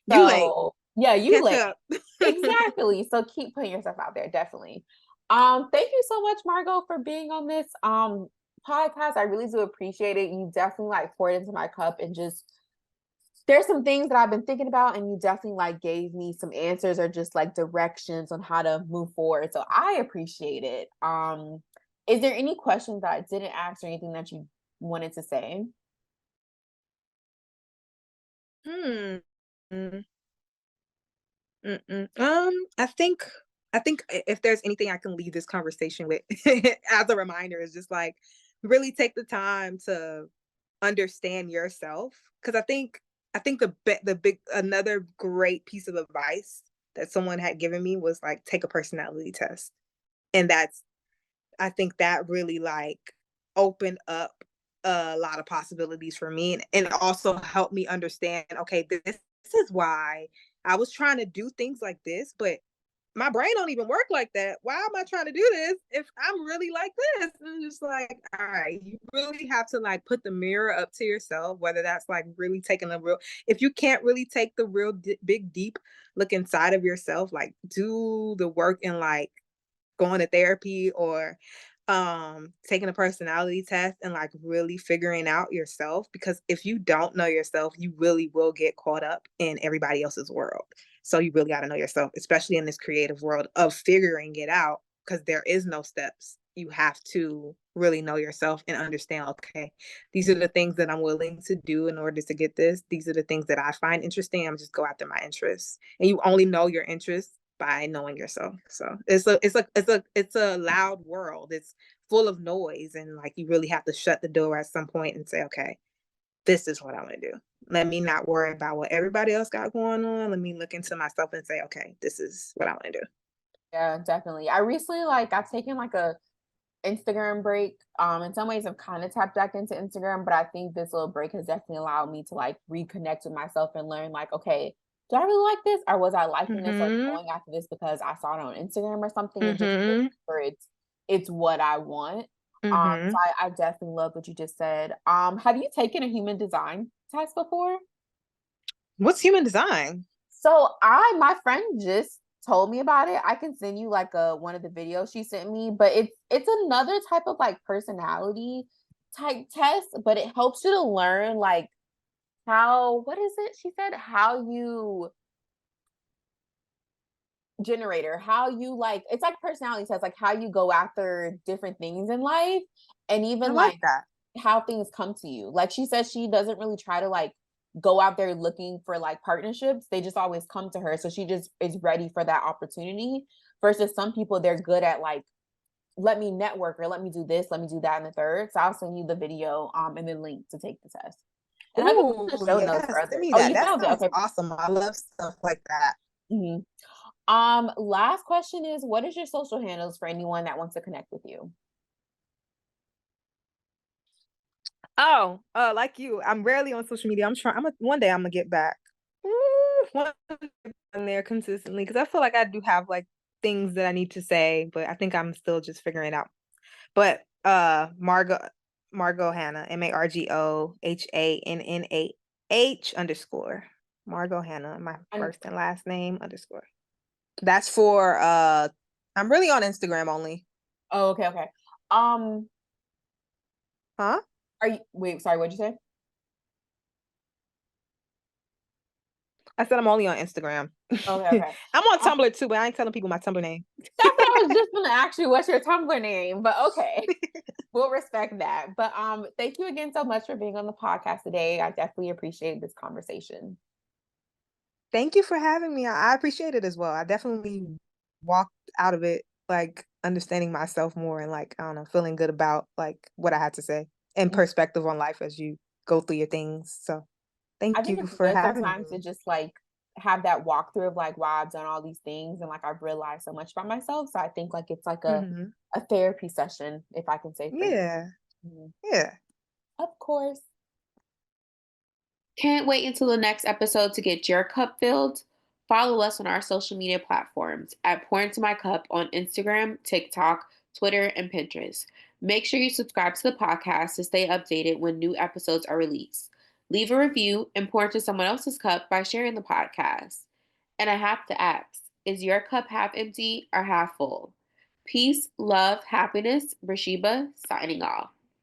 You late. So yeah, you Catch late. up. Exactly. So keep putting yourself out there, definitely. Thank you so much, Margo, for being on this podcast. I really do appreciate it. You definitely like poured into my cup and just there's some things that I've been thinking about, and you definitely like gave me some answers or just like directions on how to move forward. So I appreciate it. Is there any questions that I didn't ask or anything that you wanted to say? Hmm. Mm-mm. I think if there's anything I can leave this conversation with as a reminder is just like really take the time to understand yourself, because I think the big another great piece of advice that someone had given me was like take a personality test, and I think that really like opened up a lot of possibilities for me, and also helped me understand, okay, this is why I was trying to do things like this, but my brain don't even work like that. Why am I trying to do this if I'm really like this? And just like, all right, you really have to like put the mirror up to yourself, whether that's like really taking the real, if you can't really take the real big, deep look inside of yourself, like do the work and like going to therapy or taking a personality test and like really figuring out yourself, because if you don't know yourself you really will get caught up in everybody else's world. So you really got to know yourself, especially in this creative world of figuring it out, because there is no steps. You have to really know yourself and understand, okay, these are the things that I'm willing to do in order to get this. These are the things that I find interesting. I'm just go after my interests, and you only know your interests by knowing yourself. So it's a loud world. It's full of noise, and like you really have to shut the door at some point and say, okay, this is what I want to do. Let me not worry about what everybody else got going on. Let me look into myself and say, okay, this is what I want to do. Yeah, definitely. I recently like I've taken like a Instagram break. In some ways I've kind of tapped back into Instagram, but I think this little break has definitely allowed me to like reconnect with myself and learn like, okay, do I really like this? Or was I liking this or Mm-hmm. going after this because I saw it on Instagram or something and just Mm-hmm. making sure it's what I want. So Mm-hmm. I definitely love what you just said. Have you taken a human design test before? What's human design? So my friend just told me about it. I can send you like one of the videos she sent me, but it's another type of like personality type test, but it helps you to learn like how what is it? She said how you generator, how you like, it's like personality tests, like how you go after different things in life, and I even like like that. how things come to you. Like she says she doesn't really try to like go out there looking for like partnerships. They just always come to her. So she just is ready for that opportunity. Versus some people, they're good at like, let me network or let me do this, let me do that, and the third. So I'll send you the video and the link to take the test. And I have Ooh, the show notes for yes, send others. me Oh, that. you That found it. sounds Okay. awesome. I love stuff like that. Mm-hmm. Last question is, what is your social handles for anyone that wants to connect with you? Oh, like you, I'm rarely on social media. One day I'm gonna get back. Ooh, one day on there consistently because I feel like I do have like things that I need to say, but I think I'm still just figuring it out. But Margo Hannah, MargoHannah Margo Hannah, my And first and last name _ That's for I'm really on Instagram only. oh, okay. Huh? Are you wait, sorry, what'd you say? I said I'm only on Instagram. Okay. I'm on Tumblr too, but I ain't telling people my Tumblr name. That's what I was just gonna ask you, what's your Tumblr name? But okay. We'll respect that. But thank you again so much for being on the podcast today. I definitely appreciate this conversation. Thank you for having me. I appreciate it as well. I definitely walked out of it like understanding myself more and like, I don't know, feeling good about like what I had to say and perspective on life as you go through your things. So I thank think you it's for good having sometimes to me. just like have that walkthrough of like, wow, I've done all these things and like I've realized so much about myself. So I think like it's like Hmm. a therapy session, if I can say for you. Yeah. Mhm. Yeah. Of course. Can't wait until the next episode to get your cup filled. Follow us on our social media platforms at Pour Into My Cup on Instagram, TikTok, Twitter, and Pinterest. Make sure you subscribe to the podcast to stay updated when new episodes are released. Leave a review and pour into someone else's cup by sharing the podcast. And I have to ask, is your cup half empty or half full? Peace, love, happiness. Brashiba, signing off.